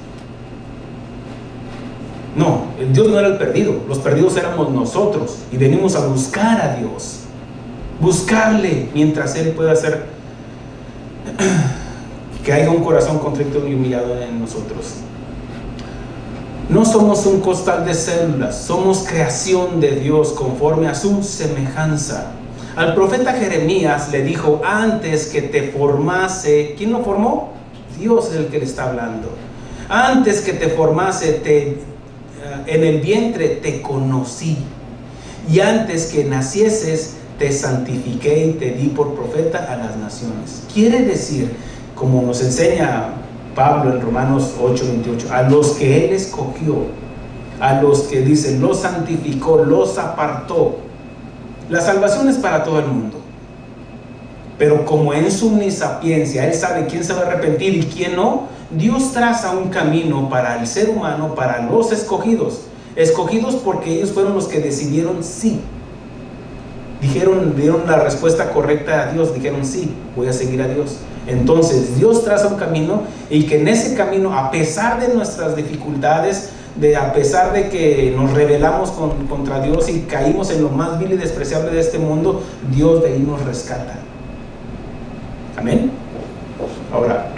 No, el Dios no era el perdido, los perdidos éramos nosotros y venimos a buscar a Dios, buscarle mientras Él pueda hacer que haya un corazón contrito y humillado en nosotros. No somos un costal de células, somos creación de Dios conforme a su semejanza. Al profeta Jeremías le dijo, antes que te formase, ¿quién lo formó? Dios es el que le está hablando. Antes que te formase, en el vientre te conocí, y antes que nacieses te santifiqué y te di por profeta a las naciones. Quiere decir, como nos enseña Pablo en Romanos 8:28, a los que Él escogió, a los que dice, los santificó, los apartó. La salvación es para todo el mundo, pero como en su omnisapiencia Él sabe quién se va a arrepentir y quién no, Dios traza un camino para el ser humano, para los escogidos porque ellos fueron los que decidieron sí. Dieron la respuesta correcta a Dios, dijeron sí, voy a seguir a Dios. Entonces Dios traza un camino, y que en ese camino, a pesar de nuestras dificultades, a pesar de que nos rebelamos contra Dios y caímos en lo más vil y despreciable de este mundo, Dios de ahí nos rescata. Amén. Ahora,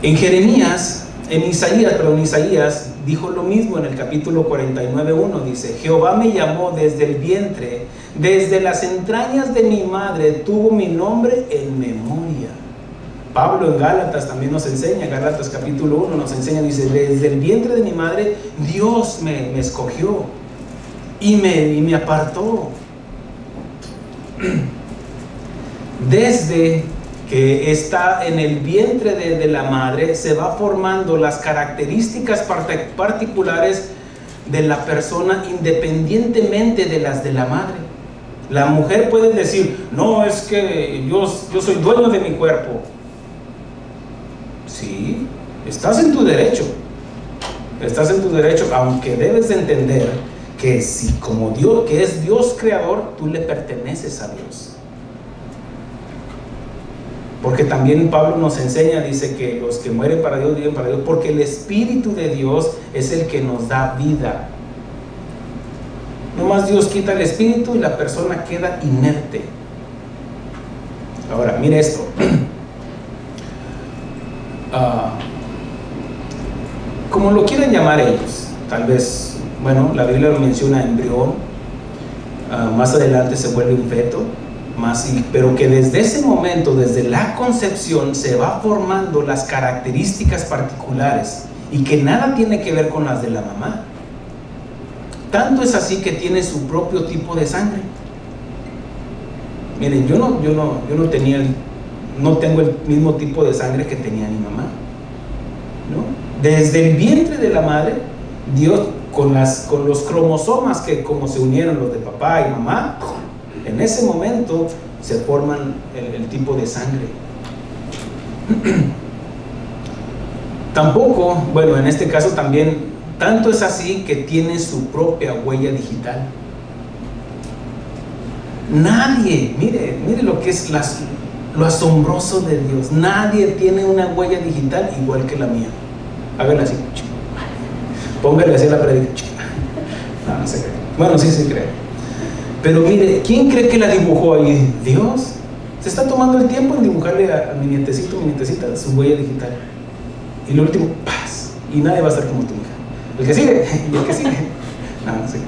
en Isaías dijo lo mismo en el capítulo 49:1. Dice, Jehová me llamó desde el vientre, desde las entrañas de mi madre tuvo mi nombre en memoria. Pablo en Gálatas también nos enseña, Gálatas capítulo 1 nos enseña, dice, desde el vientre de mi madre Dios me escogió y me apartó. Desde que está en el vientre de la madre, se va formando las características particulares de la persona independientemente de las de la madre. La mujer puede decir, no, es que yo soy dueño de mi cuerpo. Sí, estás en tu derecho, aunque debes de entender que si como Dios, que es Dios creador, tú le perteneces a Dios. Porque también Pablo nos enseña, dice que los que mueren para Dios viven para Dios, porque el Espíritu de Dios es el que nos da vida. Nomás Dios quita el Espíritu y la persona queda inerte. Ahora, mire esto. Como lo quieran llamar ellos, tal vez, bueno, la Biblia lo menciona embrión, más adelante se vuelve un feto, pero que desde ese momento, desde la concepción, se va formando las características particulares y que nada tiene que ver con las de la mamá. Tanto es así que tiene su propio tipo de sangre. Miren, yo no tengo el mismo tipo de sangre que tenía mi mamá, ¿no? Desde el vientre de la madre, Dios con los cromosomas que como se unieron los de papá y mamá, en ese momento se forman el tipo de sangre. Tampoco, bueno, en este caso también, tanto es así que tiene su propia huella digital. Nadie, mire lo que es lo asombroso de Dios. Nadie tiene una huella digital igual que la mía. Hágala así. Póngale así a la predica. No se cree. Bueno, sí se cree. Pero mire, ¿quién cree que la dibujó ahí? Dios. Se está tomando el tiempo en dibujarle a mi nietecito, mi nietecita, su huella digital. Y lo último, paz. Y nadie va a estar como tu hija. El que sigue, y el que sigue. No sé.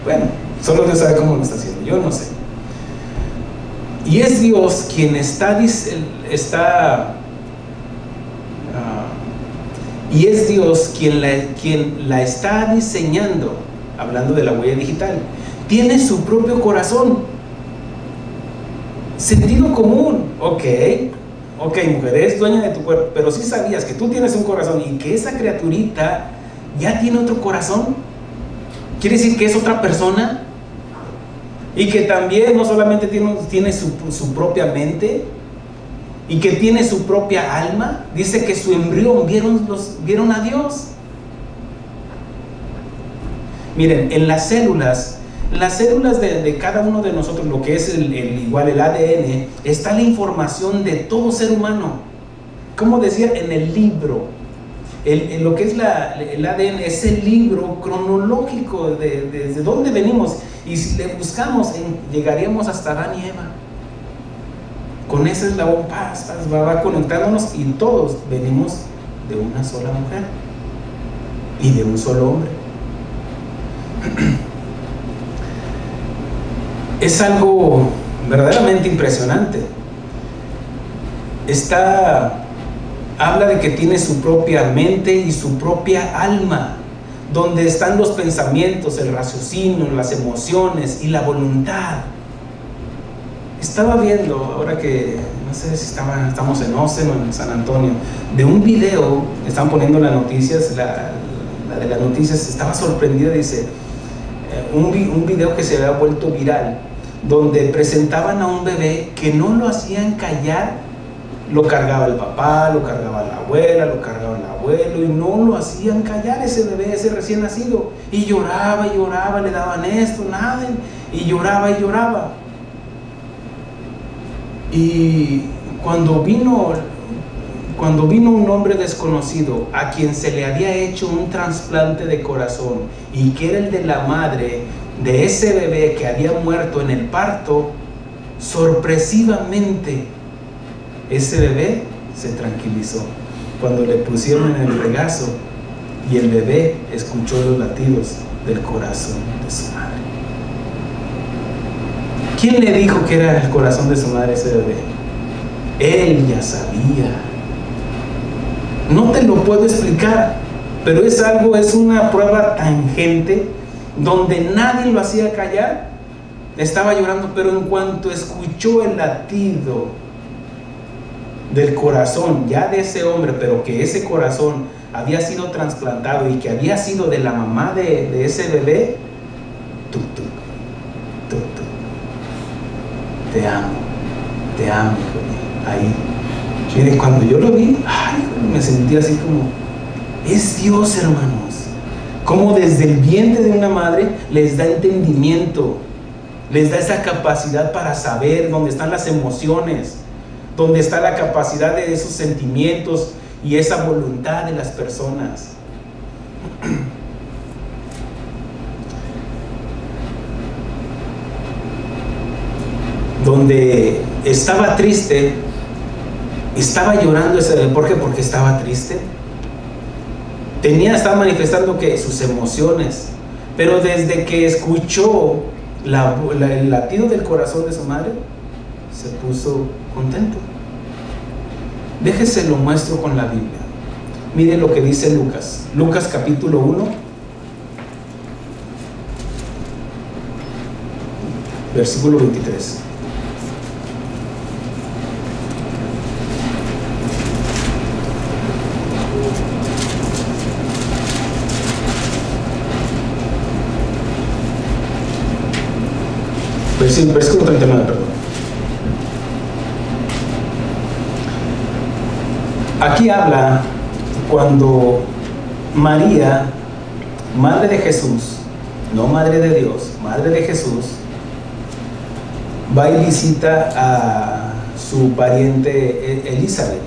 Bueno, solo Dios sabe cómo lo está haciendo. Yo no sé. Y es Dios quien y es Dios quien la está diseñando, hablando de la huella digital. Tiene su propio corazón. Sentido común. Ok, mujer, eres dueña de tu cuerpo, pero sí sabías que tú tienes un corazón y que esa criaturita ya tiene otro corazón. ¿Quiere decir que es otra persona? Y que también no solamente tiene su propia mente, y que tiene su propia alma. Dice que su embrión vieron a Dios. Miren, en las células de cada uno de nosotros, lo que es igual el ADN, está la información de todo ser humano. Como decía en el libro, lo que es el ADN es el libro cronológico desde dónde venimos. Y si le buscamos, llegaríamos hasta Adán y Eva. Con ese eslabón va conectándonos, y todos venimos de una sola mujer y de un solo hombre. Es algo verdaderamente impresionante. Habla de que tiene su propia mente y su propia alma, donde están los pensamientos, el raciocinio, las emociones y la voluntad. Estaba viendo, ahora que no sé si estamos en Austin o en San Antonio, de un video, están poniendo las noticias, la de las noticias, estaba sorprendida, dice, un video que se había vuelto viral, donde presentaban a un bebé que no lo hacían callar. Lo cargaba el papá, lo cargaba la abuela, lo cargaba el abuelo, y no lo hacían callar ese bebé, ese recién nacido. Y lloraba, le daban esto, nada, y lloraba. Y cuando vino un hombre desconocido a quien se le había hecho un trasplante de corazón, y que era el de la madre de ese bebé que había muerto en el parto, sorpresivamente ese bebé se tranquilizó cuando le pusieron en el regazo, y el bebé escuchó los latidos del corazón de su madre. ¿Quién le dijo que era el corazón de su madre ese bebé? Él ya sabía. No te lo puedo explicar, pero es una prueba tangente donde nadie lo hacía callar. Estaba llorando, pero en cuanto escuchó el latido del corazón ya de ese hombre, pero que ese corazón había sido trasplantado y que había sido de la mamá de ese bebé, te amo, hijo mío. Ahí, mire, cuando yo lo vi, me sentí así como, es Dios, hermanos, como desde el vientre de una madre les da entendimiento, les da esa capacidad para saber dónde están las emociones, donde está la capacidad de esos sentimientos y esa voluntad de las personas. Donde estaba triste, estaba llorando. ¿Por qué? Porque estaba triste. Estaba manifestando que sus emociones, pero desde que escuchó el latido del corazón de su madre, se puso contento. Déjese lo muestro con la Biblia. Mire lo que dice Lucas capítulo 1, versículo 23. Versículo 39, perdón. Aquí habla cuando María, madre de Jesús, no madre de Dios, madre de Jesús, va y visita a su pariente Elizabeth.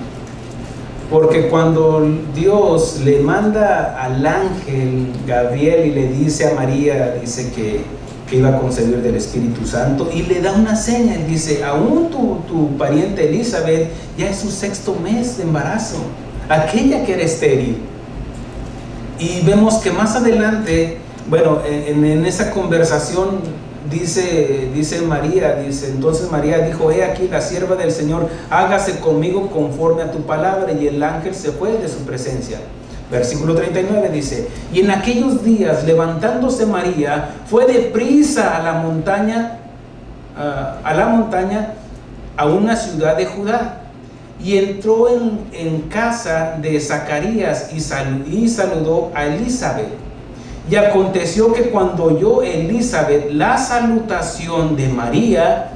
Porque cuando Dios le manda al ángel Gabriel y le dice a María, dice que iba a concebir del Espíritu Santo, y le da una seña, y dice, aún tu pariente Elizabeth ya es su 6º mes de embarazo, aquella que era estéril. Y vemos que más adelante, bueno, en esa conversación dice María, entonces María dijo, he aquí la sierva del Señor, hágase conmigo conforme a tu palabra, y el ángel se fue de su presencia. Versículo 39 dice, y en aquellos días, levantándose María, fue deprisa a la montaña, a una ciudad de Judá, y entró en casa de Zacarías y saludó a Elizabeth. Y aconteció que cuando oyó Elizabeth la salutación de María,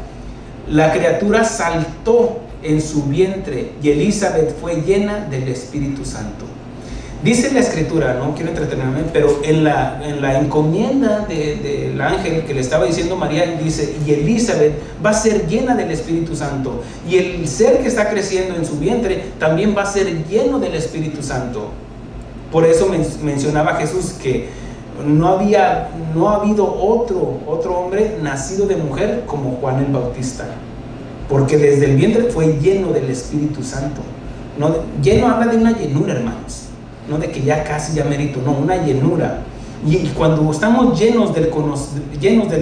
la criatura saltó en su vientre, y Elizabeth fue llena del Espíritu Santo. Dice la escritura, no quiero entretenerme, pero en la encomienda del ángel que le estaba diciendo María, dice, y Elizabeth va a ser llena del Espíritu Santo, y el ser que está creciendo en su vientre también va a ser lleno del Espíritu Santo. Por eso mencionaba Jesús que no ha habido otro hombre nacido de mujer como Juan el Bautista, porque desde el vientre fue lleno del Espíritu Santo. Lleno habla de una llenura, hermanos, no de que ya casi ya merito, no, una llenura. Y cuando estamos llenos del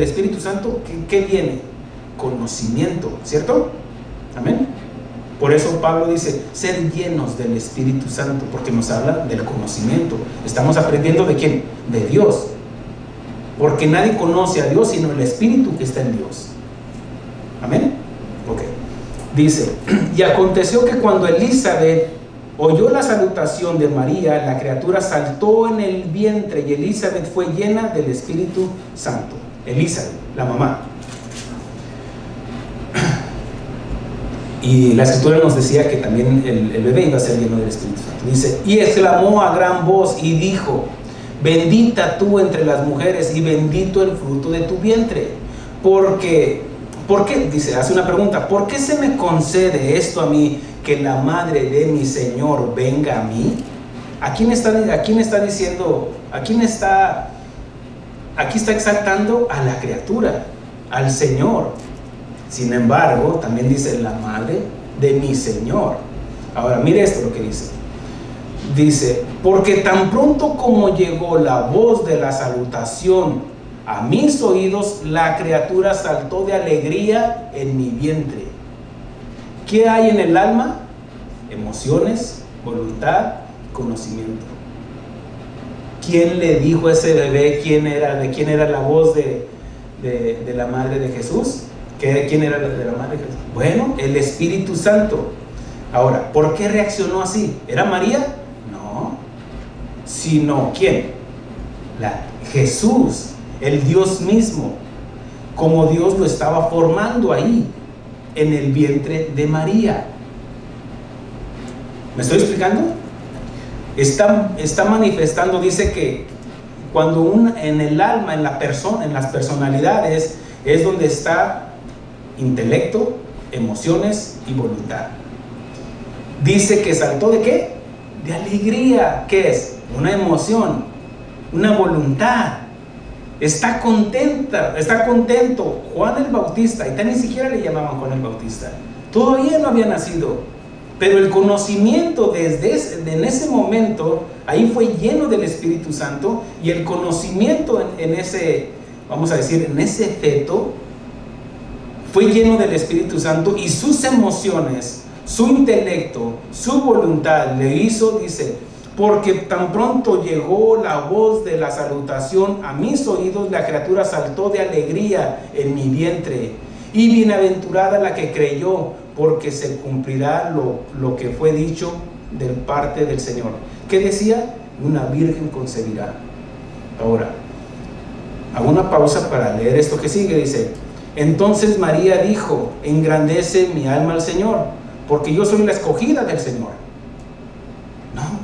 Espíritu Santo, ¿qué viene? Conocimiento, ¿cierto? Amén. Por eso Pablo dice, ser llenos del Espíritu Santo, porque nos habla del conocimiento. Estamos aprendiendo ¿de quién? De Dios. Porque nadie conoce a Dios sino el Espíritu que está en Dios. Amén. Ok. Dice, y aconteció que cuando Elizabeth oyó la salutación de María, la criatura saltó en el vientre, y Elizabeth fue llena del Espíritu Santo. Elizabeth, la mamá. Y la escritura nos decía que también el bebé iba a ser lleno del Espíritu Santo. Dice, y exclamó a gran voz y dijo, bendita tú entre las mujeres y bendito el fruto de tu vientre. ¿Por qué? Dice, hace una pregunta, ¿por qué se me concede esto a mí, que la madre de mi Señor venga a mí? ¿A quién está diciendo? Aquí está exaltando a la criatura, al Señor. Sin embargo, también dice la madre de mi Señor. Ahora, mire esto lo que dice. Dice, porque tan pronto como llegó la voz de la salutación a mis oídos, la criatura saltó de alegría en mi vientre. ¿Qué hay en el alma? Emociones, voluntad, conocimiento. ¿Quién le dijo a ese bebé de quién era la voz de la madre de Jesús? ¿Quién era de la madre de Jesús? Bueno, el Espíritu Santo. Ahora, ¿por qué reaccionó así? ¿Era María? No. Sino, ¿quién? Jesús, el Dios mismo, como Dios lo estaba formando ahí, en el vientre de María. ¿Me estoy explicando? Está manifestando, dice que cuando en el alma, en las personalidades, es donde está intelecto, emociones y voluntad. Dice que saltó ¿de qué? De alegría. ¿Qué es? Una emoción, una voluntad. Está contenta, está contento. Juan el Bautista, y ni siquiera le llamaban Juan el Bautista, todavía no había nacido, pero el conocimiento en ese momento, ahí fue lleno del Espíritu Santo, y el conocimiento en ese, vamos a decir, en ese feto, fue lleno del Espíritu Santo, y sus emociones, su intelecto, su voluntad le hizo, dice, porque tan pronto llegó la voz de la salutación a mis oídos, la criatura saltó de alegría en mi vientre. Y bienaventurada la que creyó, porque se cumplirá lo que fue dicho de parte del Señor. ¿Qué decía? Una virgen concebirá. Ahora, hago una pausa para leer esto que sigue. Dice, entonces María dijo, engrandece mi alma al Señor, porque yo soy la escogida del Señor. No.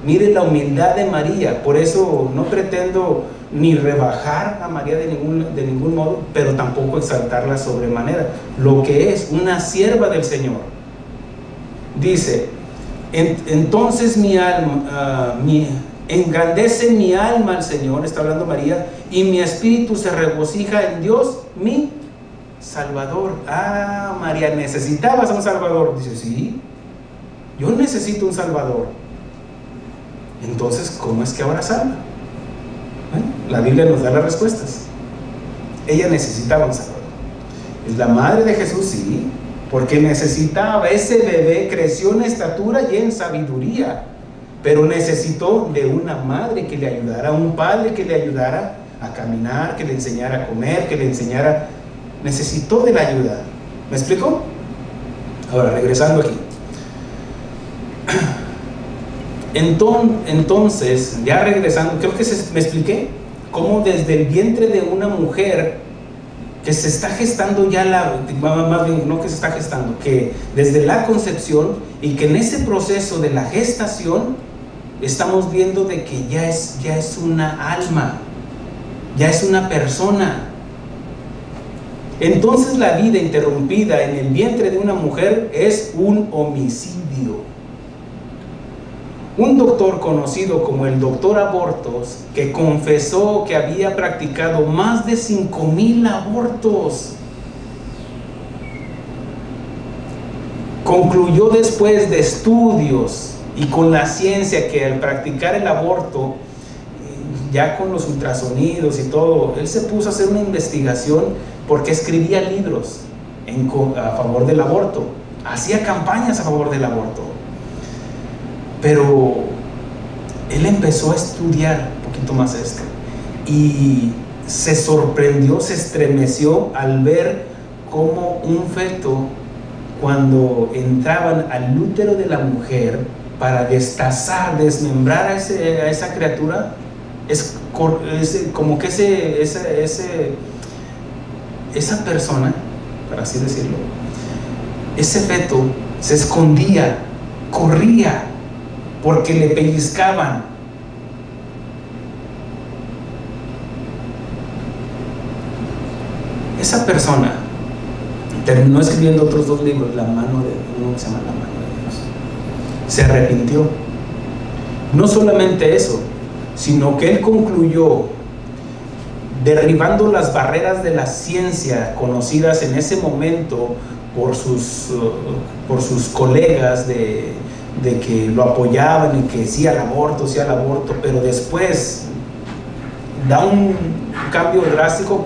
Miren la humildad de María. Por eso no pretendo ni rebajar a María de ningún modo, pero tampoco exaltarla sobremanera. Lo que es una sierva del Señor. Dice, entonces mi alma, engrandece mi alma al Señor, está hablando María, y mi espíritu se regocija en Dios, mi Salvador. Ah, María, ¿necesitabas un Salvador? Dice, sí, yo necesito un Salvador. Entonces, ¿cómo es que ahora salva? La Biblia nos da las respuestas. Ella necesitaba un Salvador. Es la madre de Jesús, sí, porque necesitaba, ese bebé creció en estatura y en sabiduría, pero necesitó de una madre que le ayudara, un padre que le ayudara a caminar, que le enseñara a comer, que le enseñara. Necesitó de la ayuda. ¿Me explico? Ahora, regresando aquí. Entonces, ya regresando, creo que me expliqué cómo desde el vientre de una mujer que se está gestando más bien, no que se está gestando, que desde la concepción, y que en ese proceso de la gestación estamos viendo de que ya es una alma, ya es una persona. Entonces la vida interrumpida en el vientre de una mujer es un homicidio. Un doctor conocido como el doctor Abortos, que confesó que había practicado más de 5,000 abortos, concluyó después de estudios y con la ciencia que al practicar el aborto, ya con los ultrasonidos y todo, él se puso a hacer una investigación porque escribía libros a favor del aborto, hacía campañas a favor del aborto. Pero él empezó a estudiar un poquito más esto y se sorprendió, se estremeció al ver cómo un feto, cuando entraban al útero de la mujer para destazar, desmembrar a esa criatura, es como que esa persona, para así decirlo, ese feto se escondía, corría, porque le pellizcaban. Esa persona terminó escribiendo otros 2 libros, uno se llama La mano de Dios. Se arrepintió. No solamente eso, sino que él concluyó, derribando las barreras de la ciencia conocidas en ese momento por sus colegas de que lo apoyaban y que sí al aborto, pero después da un cambio drástico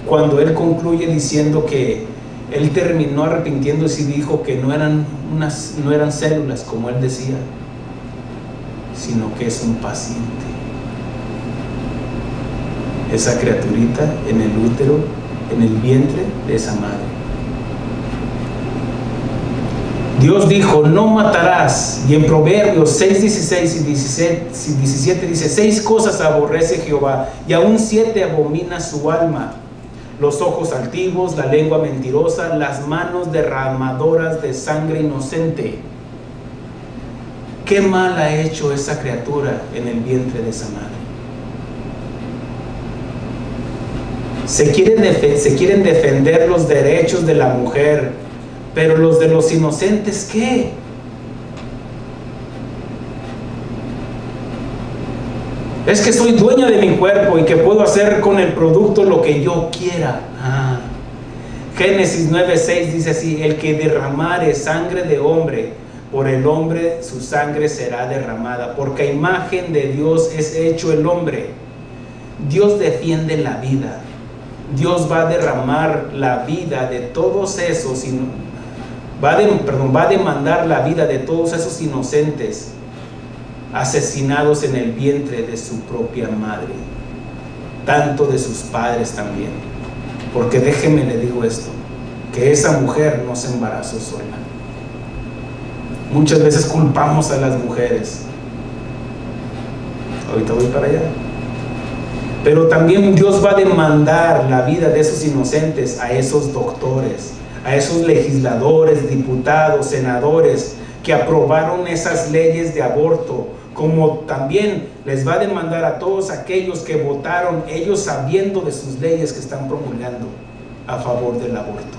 cuando él concluye diciendo que él terminó arrepintiéndose y dijo que no eran células como él decía, sino que es un paciente. Esa criaturita en el útero, en el vientre de esa madre. Dios dijo, no matarás. Y en Proverbios 6, 16 y 17 dice, 6 cosas aborrece Jehová, y aún 7 abomina su alma: los ojos altivos, la lengua mentirosa, las manos derramadoras de sangre inocente. ¿Qué mal ha hecho esa criatura en el vientre de esa madre? Se quieren defender los derechos de la mujer, Pero los de los inocentes, ¿qué? Es que soy dueña de mi cuerpo y que puedo hacer con el producto lo que yo quiera. Génesis 9:6 dice así: el que derramare sangre de hombre, por el hombre su sangre será derramada, porque a imagen de Dios es hecho el hombre. Dios defiende la vida. Dios va a derramar la vida de todos esos, va a demandar la vida de todos esos inocentes asesinados en el vientre de su propia madre, tanto de sus padres también. Porque déjeme le digo esto, que esa mujer no se embarazó sola. Muchas veces culpamos a las mujeres. Ahorita voy para allá. Pero también Dios va a demandar la vida de esos inocentes a esos doctores, a esos legisladores, diputados, senadores que aprobaron esas leyes de aborto, como también les va a demandar a todos aquellos que votaron, ellos sabiendo de sus leyes que están promulgando a favor del aborto.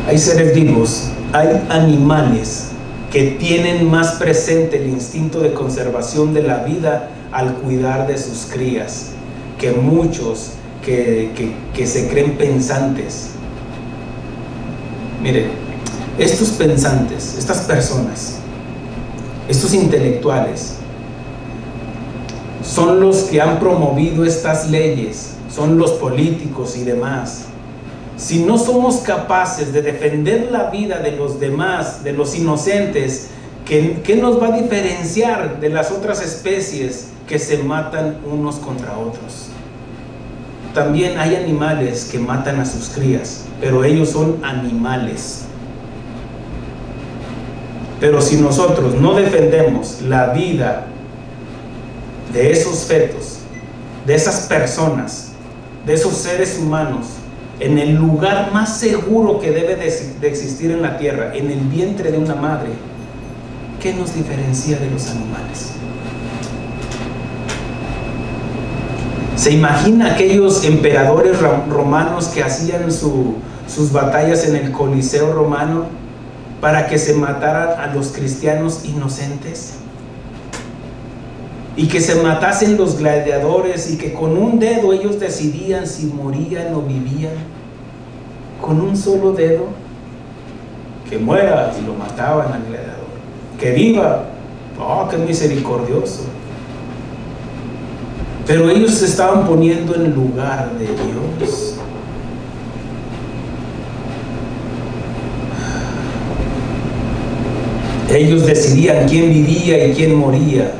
Hay seres vivos, hay animales que tienen más presente el instinto de conservación de la vida al cuidar de sus crías, que muchos que se creen pensantes. Mire, estos pensantes, estas personas, estos intelectuales, son los que han promovido estas leyes, son los políticos y demás. Si no somos capaces de defender la vida de los demás, de los inocentes, ¿qué nos va a diferenciar de las otras especies que se matan unos contra otros? También hay animales que matan a sus crías, pero ellos son animales. Pero si nosotros no defendemos la vida de esos fetos, de esas personas, de esos seres humanos, en el lugar más seguro que debe de existir en la tierra, en el vientre de una madre, ¿qué nos diferencia de los animales? ¿Se imagina aquellos emperadores romanos que hacían sus batallas en el Coliseo romano para que se mataran a los cristianos inocentes? Y que se matasen los gladiadores y que con un dedo ellos decidían si morían o vivían. Con un solo dedo, que muera, y lo mataban al gladiador. Que viva, oh, qué misericordioso. Pero ellos se estaban poniendo en lugar de Dios. Ellos decidían quién vivía y quién moría,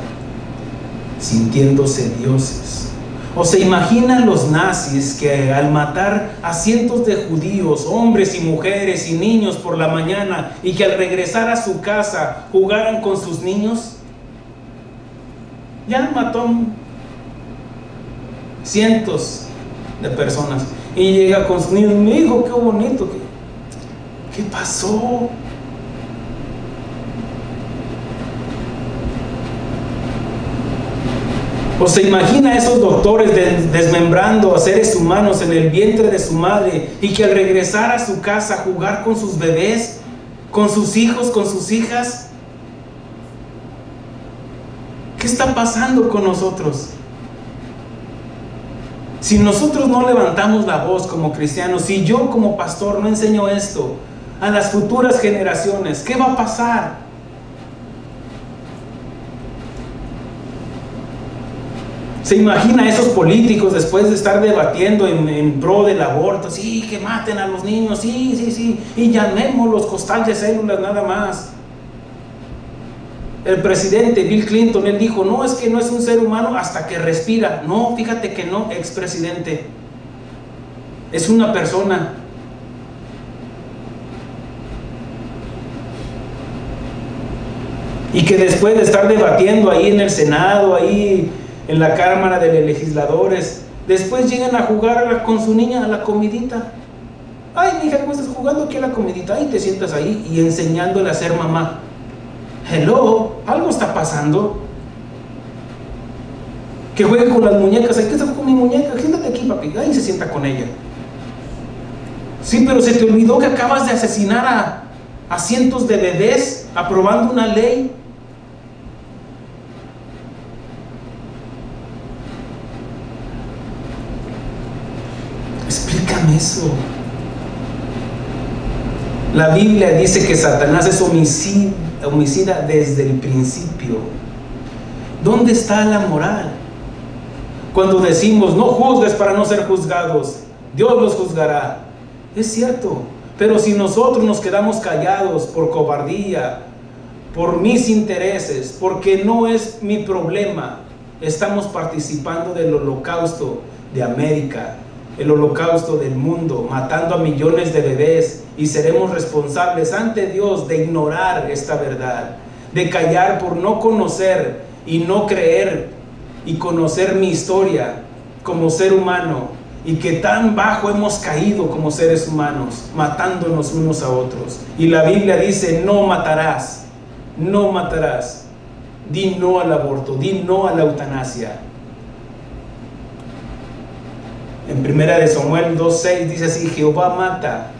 sintiéndose dioses. ¿O se imaginan los nazis que al matar a cientos de judíos, hombres y mujeres y niños por la mañana, y que al regresar a su casa jugaran con sus niños? Ya mató cientos de personas y llega con sus niños. Mi hijo, qué bonito. ¿Qué pasó? ¿O se imagina a esos doctores desmembrando a seres humanos en el vientre de su madre y que al regresar a su casa a jugar con sus bebés, con sus hijos, con sus hijas? ¿Qué está pasando con nosotros? Si nosotros no levantamos la voz como cristianos, si yo como pastor no enseño esto a las futuras generaciones, ¿qué va a pasar? ¿Se imagina a esos políticos después de estar debatiendo en pro del aborto? Sí, que maten a los niños, sí, y llamémoslos costal de células nada más. El presidente Bill Clinton, él dijo, no, es que no es un ser humano hasta que respira. No, fíjate que no, expresidente. Es una persona. Y que después de estar debatiendo ahí en el Senado, ahí en la Cámara de Legisladores, después llegan a jugar con su niña a la comidita. Ay, mija, ¿cómo estás jugando aquí a la comidita? Ahí te sientas ahí y enseñándole a ser mamá. Hello, algo está pasando. Que juegue con las muñecas. ¿Qué hacer con mi muñeca? Siéntate aquí, papi. Ahí se sienta con ella. Sí, pero se te olvidó que acabas de asesinar a cientos de bebés aprobando una ley. Explícame eso. La Biblia dice que Satanás es homicida desde el principio. ¿Dónde está la moral? Cuando decimos no juzgues para no ser juzgados, Dios los juzgará. Es cierto, pero si nosotros nos quedamos callados por cobardía, por mis intereses, porque no es mi problema, estamos participando del holocausto de América, el holocausto del mundo, matando a millones de bebés, y seremos responsables ante Dios de ignorar esta verdad, de callar por no conocer y no creer y conocer mi historia como ser humano, y que tan bajo hemos caído como seres humanos, matándonos unos a otros. Y la Biblia dice: no matarás, no matarás. Di no al aborto, di no a la eutanasia. En 1 Samuel 2:6 dice así: Jehová mata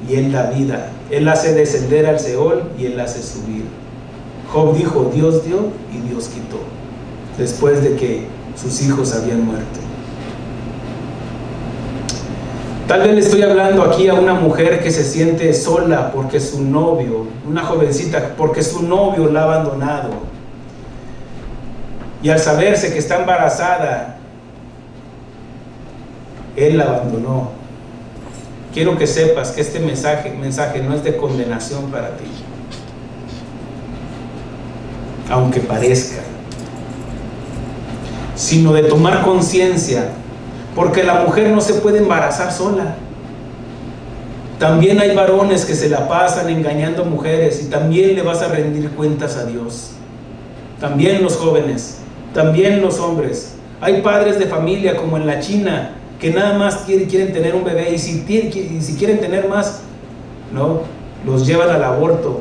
y Él da vida, Él hace descender al Seol y Él hace subir. Job dijo: Dios dio y Dios quitó, después de que sus hijos habían muerto. Tal vez le estoy hablando aquí a una mujer que se siente sola porque su novio, una jovencita, porque su novio la ha abandonado, y al saberse que está embarazada, él la abandonó. Quiero que sepas que este mensaje no es de condenación para ti, aunque parezca, sino de tomar conciencia, porque la mujer no se puede embarazar sola. También hay varones que se la pasan engañando mujeres, y también le vas a rendir cuentas a Dios. También los jóvenes, también los hombres. Hay padres de familia como en la China, que nada más quieren tener un bebé, y si quieren tener más, no, los llevan al aborto.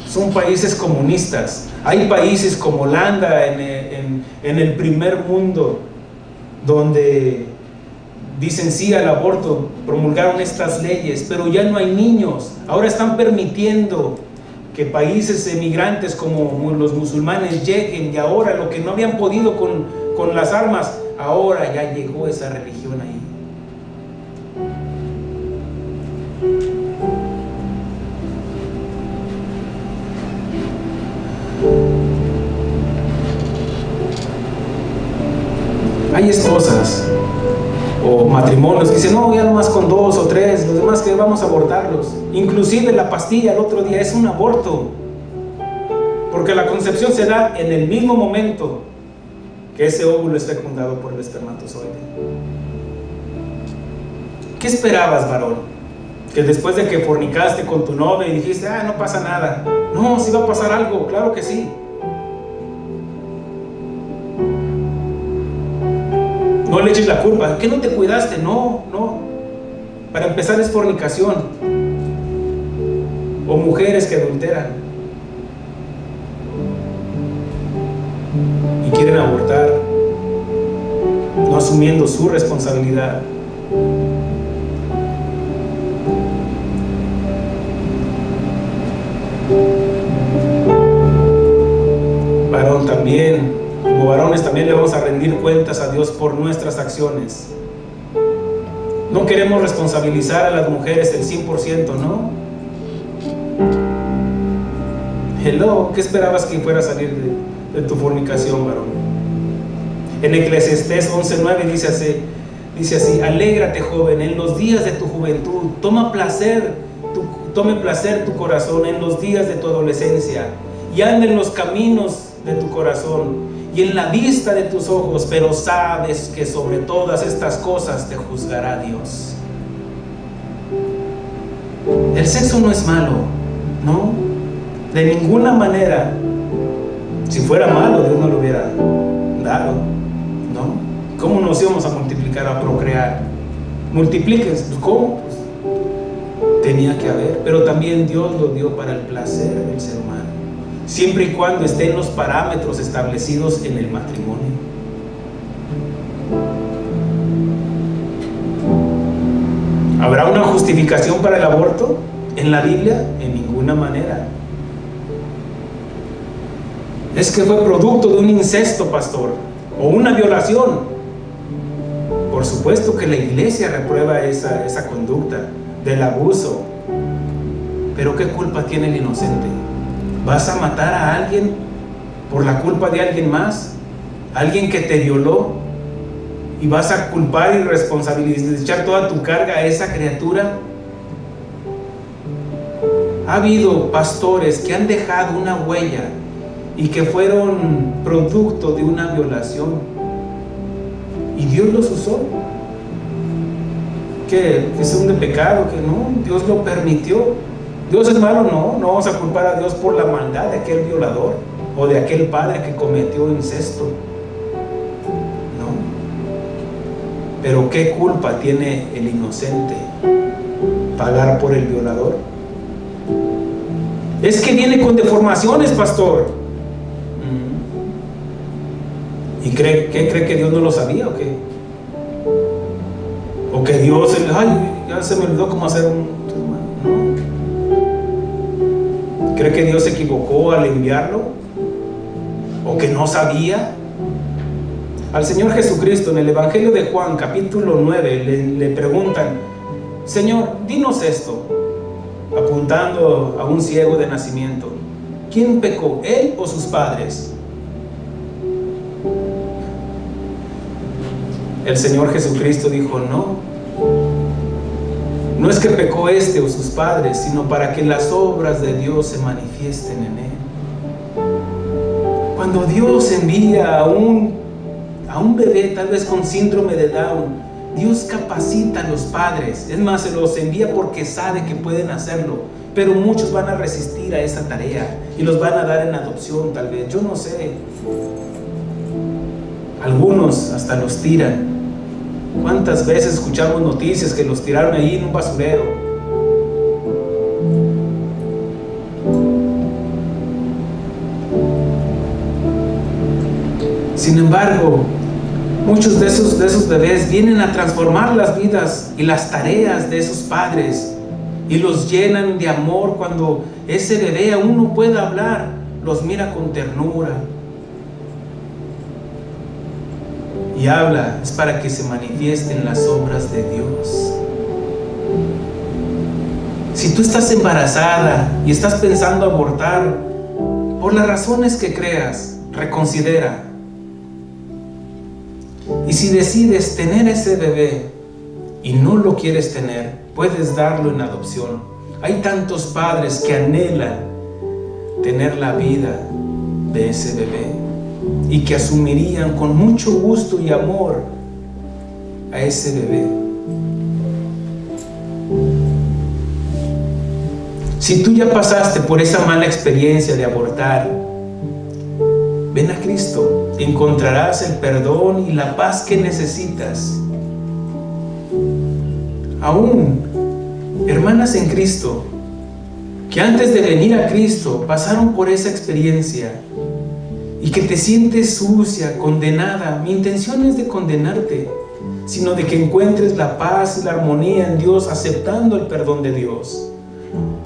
Son países comunistas. Hay países como Holanda, en el primer mundo, donde dicen sí al aborto, promulgaron estas leyes, pero ya no hay niños. Ahora están permitiendo que países emigrantes como los musulmanes lleguen, y ahora lo que no habían podido con las armas, ahora ya llegó esa religión ahí. Hay esposas o matrimonios que dicen: no, ya nomás con 2 o 3, los demás que vamos a abortarlos. Inclusive la pastilla el otro día es un aborto, porque la concepción se da en el mismo momento que ese óvulo es fecundado por el espermatozoide. ¿Qué esperabas, varón? Que después de que fornicaste con tu novia y dijiste: ah, no pasa nada. No, sí va a pasar algo, claro que sí. No le eches la culpa. ¿Qué no te cuidaste? No. Para empezar es fornicación. O mujeres que adulteran y quieren abortar, no asumiendo su responsabilidad. Varón también. Como varones también le vamos a rendir cuentas a Dios por nuestras acciones. No queremos responsabilizar a las mujeres el 100%, ¿no? Hello, ¿qué esperabas que fuera a salir de tu fornicación, varón? En Eclesiastés 11:9 dice así: alégrate, joven, en los días de tu juventud, tome placer tu corazón en los días de tu adolescencia, y anda en los caminos de tu corazón y en la vista de tus ojos, pero sabes que sobre todas estas cosas te juzgará Dios. El sexo no es malo, ¿no? De ninguna manera. Si fuera malo, Dios no lo hubiera dado, ¿no? ¿Cómo nos íbamos a multiplicar, a procrear? Multiplíquense, ¿cómo? Pues tenía que haber, pero también Dios lo dio para el placer del ser humano. siempre y cuando esté en los parámetros establecidos en el matrimonio. ¿Habrá una justificación para el aborto en la Biblia? En ninguna manera. Es que fue producto de un incesto, pastor, o una violación. Por supuesto que la iglesia reprueba esa conducta del abuso. Pero ¿qué culpa tiene el inocente? ¿Vas a matar a alguien por la culpa de alguien más? ¿Alguien que te violó? ¿Y vas a culpar y responsabilizar toda tu carga a esa criatura? Ha habido pastores que han dejado una huella y que fueron producto de una violación, y Dios los usó. ¿Que son de pecado? Que no, Dios lo permitió. ¿Dios es malo? No, no vamos a culpar a Dios por la maldad de aquel violador o de aquel padre que cometió incesto. No. Pero ¿qué culpa tiene el inocente pagar por el violador? Es que viene con deformaciones, pastor. ¿Y qué cree que Dios no lo sabía o qué? O que Dios, ya se me olvidó cómo hacer un... No. ¿Cree que Dios se equivocó al enviarlo? ¿O que no sabía? Al Señor Jesucristo en el Evangelio de Juan capítulo 9 le preguntan: Señor, dinos esto, apuntando a un ciego de nacimiento. ¿Quién pecó, él o sus padres? El Señor Jesucristo dijo: no es que pecó este o sus padres, sino para que las obras de Dios se manifiesten en él. Cuando Dios envía a un bebé, tal vez con síndrome de Down, Dios capacita a los padres. Es más, se los envía porque sabe que pueden hacerlo, pero muchos van a resistir a esa tarea y los van a dar en adopción, tal vez, yo no sé. Algunos hasta los tiran. ¿Cuántas veces escuchamos noticias que los tiraron ahí en un basurero? Sin embargo, muchos de esos bebés vienen a transformar las vidas y las tareas de esos padres y los llenan de amor. Cuando ese bebé aún no puede hablar, los mira con ternura y habla. Es para que se manifiesten las obras de Dios. Si tú estás embarazada y estás pensando abortar, por las razones que creas, reconsidera. Y si decides tener ese bebé y no lo quieres tener, puedes darlo en adopción. Hay tantos padres que anhelan tener la vida de ese bebé y que asumirían con mucho gusto y amor a ese bebé. Si tú ya pasaste por esa mala experiencia de abortar, ven a Cristo, encontrarás el perdón y la paz que necesitas. Aún hermanas en Cristo que antes de venir a Cristo pasaron por esa experiencia y que te sientes sucia, condenada. Mi intención no es de condenarte, sino de que encuentres la paz y la armonía en Dios, aceptando el perdón de Dios.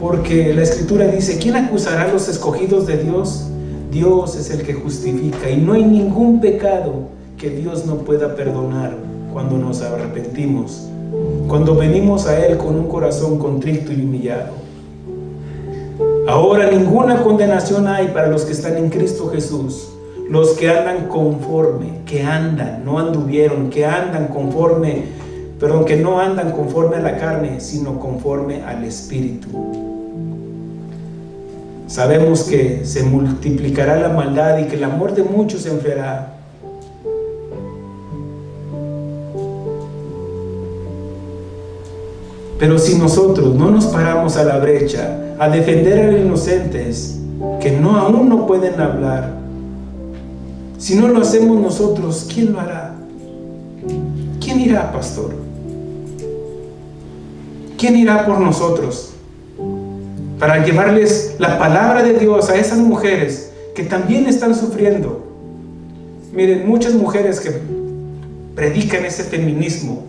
Porque la Escritura dice: ¿quién acusará a los escogidos de Dios? Dios es el que justifica, y no hay ningún pecado que Dios no pueda perdonar cuando nos arrepentimos, cuando venimos a Él con un corazón contrito y humillado. Ahora ninguna condenación hay para los que están en Cristo Jesús, los que andan conforme, que andan, no anduvieron, que andan conforme, perdón, que no andan conforme a la carne, sino conforme al Espíritu. Sabemos que se multiplicará la maldad y que el amor de muchos se enfriará. Pero si nosotros no nos paramos a la brecha a defender a los inocentes que aún no pueden hablar, si no lo hacemos nosotros, ¿quién lo hará? ¿Quién irá, pastor? ¿Quién irá por nosotros? para llevarles la palabra de Dios a esas mujeres que también están sufriendo. Miren, muchas mujeres que predican ese feminismo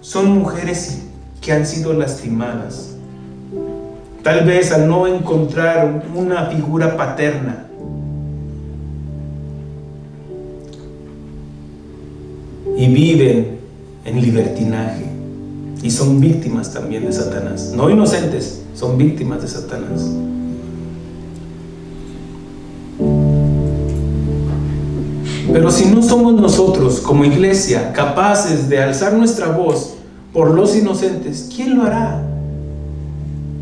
son mujeres que han sido lastimadas, tal vez al no encontrar una figura paterna. Y viven en libertinaje y son víctimas también de Satanás, no inocentes, son víctimas de Satanás. Pero si no somos nosotros como iglesia capaces de alzar nuestra voz por los inocentes, ¿quién lo hará?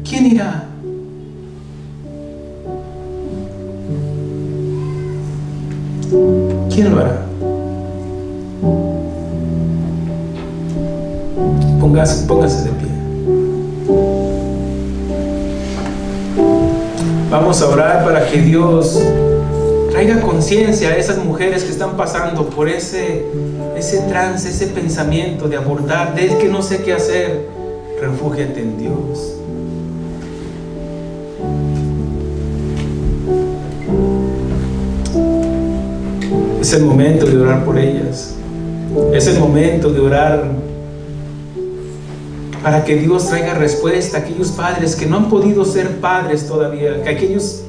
¿Quién irá? ¿Quién lo hará? Póngase de pie. Vamos a orar para que Dios traiga conciencia a esas mujeres que están pasando por ese trance, ese pensamiento de abortar, de que no sé qué hacer. Refúgiate en Dios. Es el momento de orar por ellas. Es el momento de orar para que Dios traiga respuesta a aquellos padres que no han podido ser padres todavía, que aquellos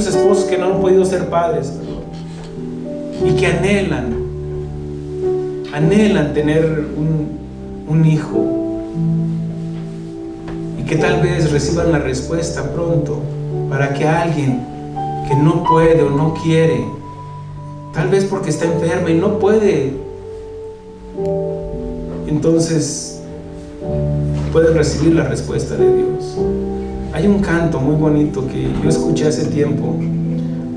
esposos que no han podido ser padres, y que anhelan tener un hijo, y que tal vez reciban la respuesta pronto, para que alguien que no puede o no quiere, tal vez porque está enferma y no puede, entonces pueden recibir la respuesta de Dios. Hay un canto muy bonito que yo escuché hace tiempo,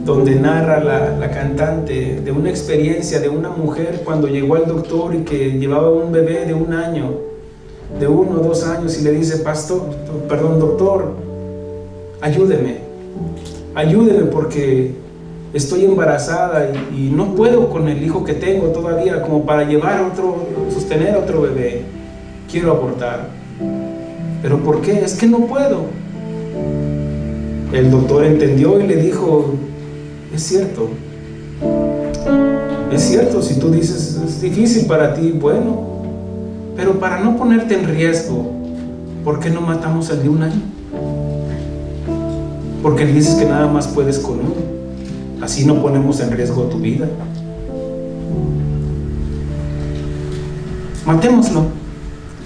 donde narra la cantante de una experiencia de una mujer cuando llegó al doctor y que llevaba un bebé de 1 año, de 1 o 2 años, y le dice: doctor, ayúdeme porque estoy embarazada y no puedo con el hijo que tengo todavía como para sostener otro bebé, quiero abortar. ¿Pero por qué? Es que no puedo. El doctor entendió y le dijo: es cierto, si tú dices es difícil para ti, bueno, pero para no ponerte en riesgo, ¿por qué no matamos al de 1 año? Porque dices que nada más puedes con uno, así no ponemos en riesgo tu vida. Matémoslo.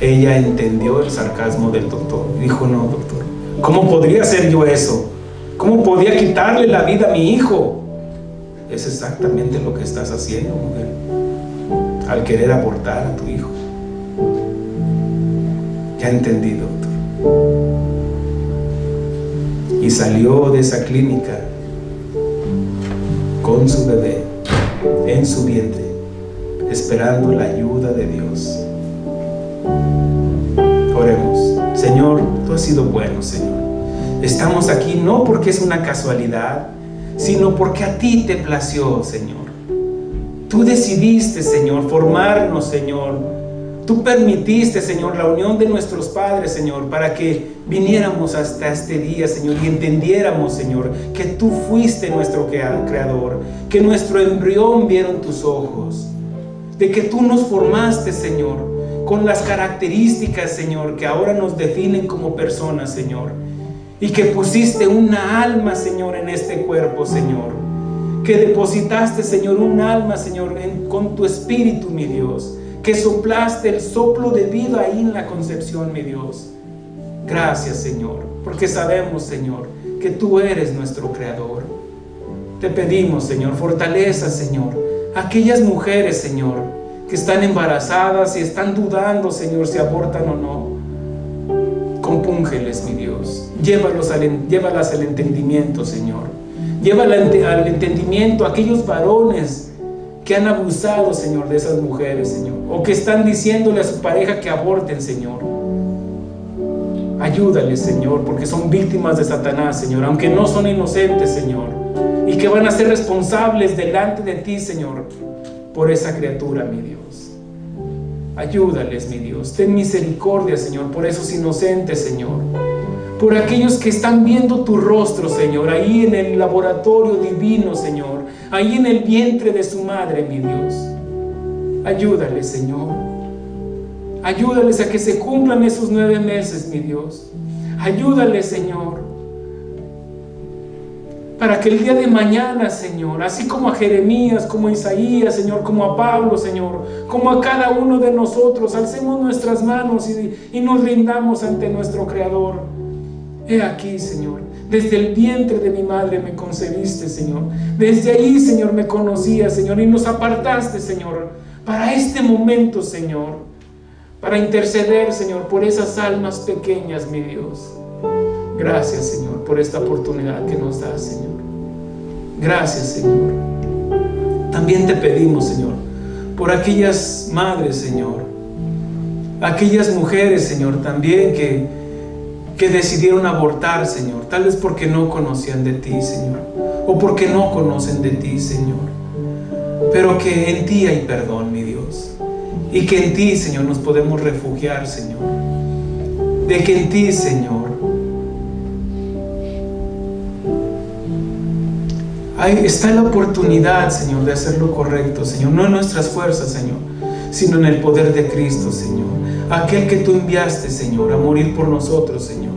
Ella entendió el sarcasmo del doctor. Dijo: no, doctor, ¿cómo podría hacer yo eso? ¿Cómo podría quitarle la vida a mi hijo? Es exactamente lo que estás haciendo, mujer, al querer abortar a tu hijo. Ya entendí, doctor. Y salió de esa clínica con su bebé en su vientre, esperando la ayuda de Dios. Oremos. Señor, tú has sido bueno, Señor. Estamos aquí no porque es una casualidad, sino porque a ti te plació, Señor. Tú decidiste, Señor, formarnos, Señor. Tú permitiste, Señor, la unión de nuestros padres, Señor, para que viniéramos hasta este día, Señor, y entendiéramos, Señor, que tú fuiste nuestro creador, que nuestro embrión vieron tus ojos, de que tú nos formaste, Señor, con las características, Señor, que ahora nos definen como personas, Señor, y que pusiste una alma, Señor, en este cuerpo, Señor, que depositaste, Señor, un alma, Señor, con tu espíritu, mi Dios, que soplaste el soplo de vida ahí en la concepción, mi Dios. Gracias, Señor, porque sabemos, Señor, que tú eres nuestro creador. Te pedimos, Señor, fortaleza, Señor, a aquellas mujeres, Señor, que están embarazadas y están dudando, Señor, si abortan o no. Compúngeles, mi Dios. Llévalas al entendimiento, Señor. Llévalas al entendimiento a aquellos varones que han abusado, Señor, de esas mujeres, Señor, o que están diciéndole a su pareja que aborten, Señor. Ayúdales, Señor, porque son víctimas de Satanás, Señor, aunque no son inocentes, Señor, y que van a ser responsables delante de ti, Señor, por esa criatura, mi Dios. Ayúdales, mi Dios. Ten misericordia, Señor, por esos inocentes, Señor, por aquellos que están viendo tu rostro, Señor, ahí en el laboratorio divino, Señor, ahí en el vientre de su madre, mi Dios. Ayúdales, Señor. Ayúdales a que se cumplan esos 9 meses, mi Dios. Ayúdales, Señor, para que el día de mañana, Señor, así como a Jeremías, como a Isaías, Señor, como a Pablo, Señor, como a cada uno de nosotros, alcemos nuestras manos y nos rindamos ante nuestro Creador. He aquí, Señor, desde el vientre de mi madre me concebiste, Señor. Desde ahí, Señor, me conocías, Señor, y nos apartaste, Señor, para este momento, Señor, para interceder, Señor, por esas almas pequeñas, mi Dios. Gracias, Señor, por esta oportunidad que nos das, Señor. Gracias, Señor. También te pedimos, Señor, por aquellas madres, Señor, aquellas mujeres, Señor, también que decidieron abortar, Señor, tal vez porque no conocían de ti, Señor, o porque no conocen de ti, Señor, pero que en ti hay perdón, mi Dios, y que en ti, Señor, nos podemos refugiar, Señor, de que en ti, Señor, está la oportunidad, Señor, de hacer lo correcto, Señor, no en nuestras fuerzas, Señor, sino en el poder de Cristo, Señor, aquel que tú enviaste, Señor, a morir por nosotros, Señor,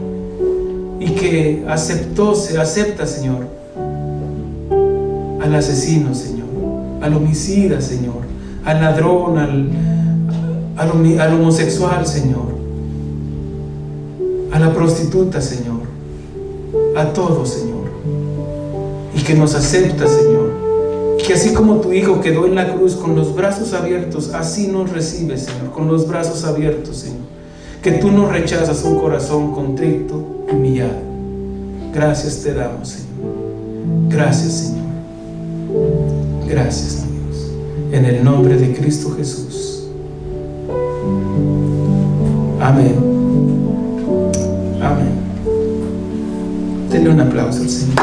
y que acepta, Señor, al asesino, Señor, al homicida, Señor, al ladrón, al homosexual, Señor, a la prostituta, Señor, a todos, Señor, y que nos acepta, Señor, que así como tu Hijo quedó en la cruz con los brazos abiertos, así nos recibes, Señor, con los brazos abiertos, Señor, que tú no rechazas un corazón contrito, humillado. Gracias te damos, Señor. Gracias, Señor. Gracias, mi Dios, en el nombre de Cristo Jesús. Amén. Amén. Denle un aplauso al Señor.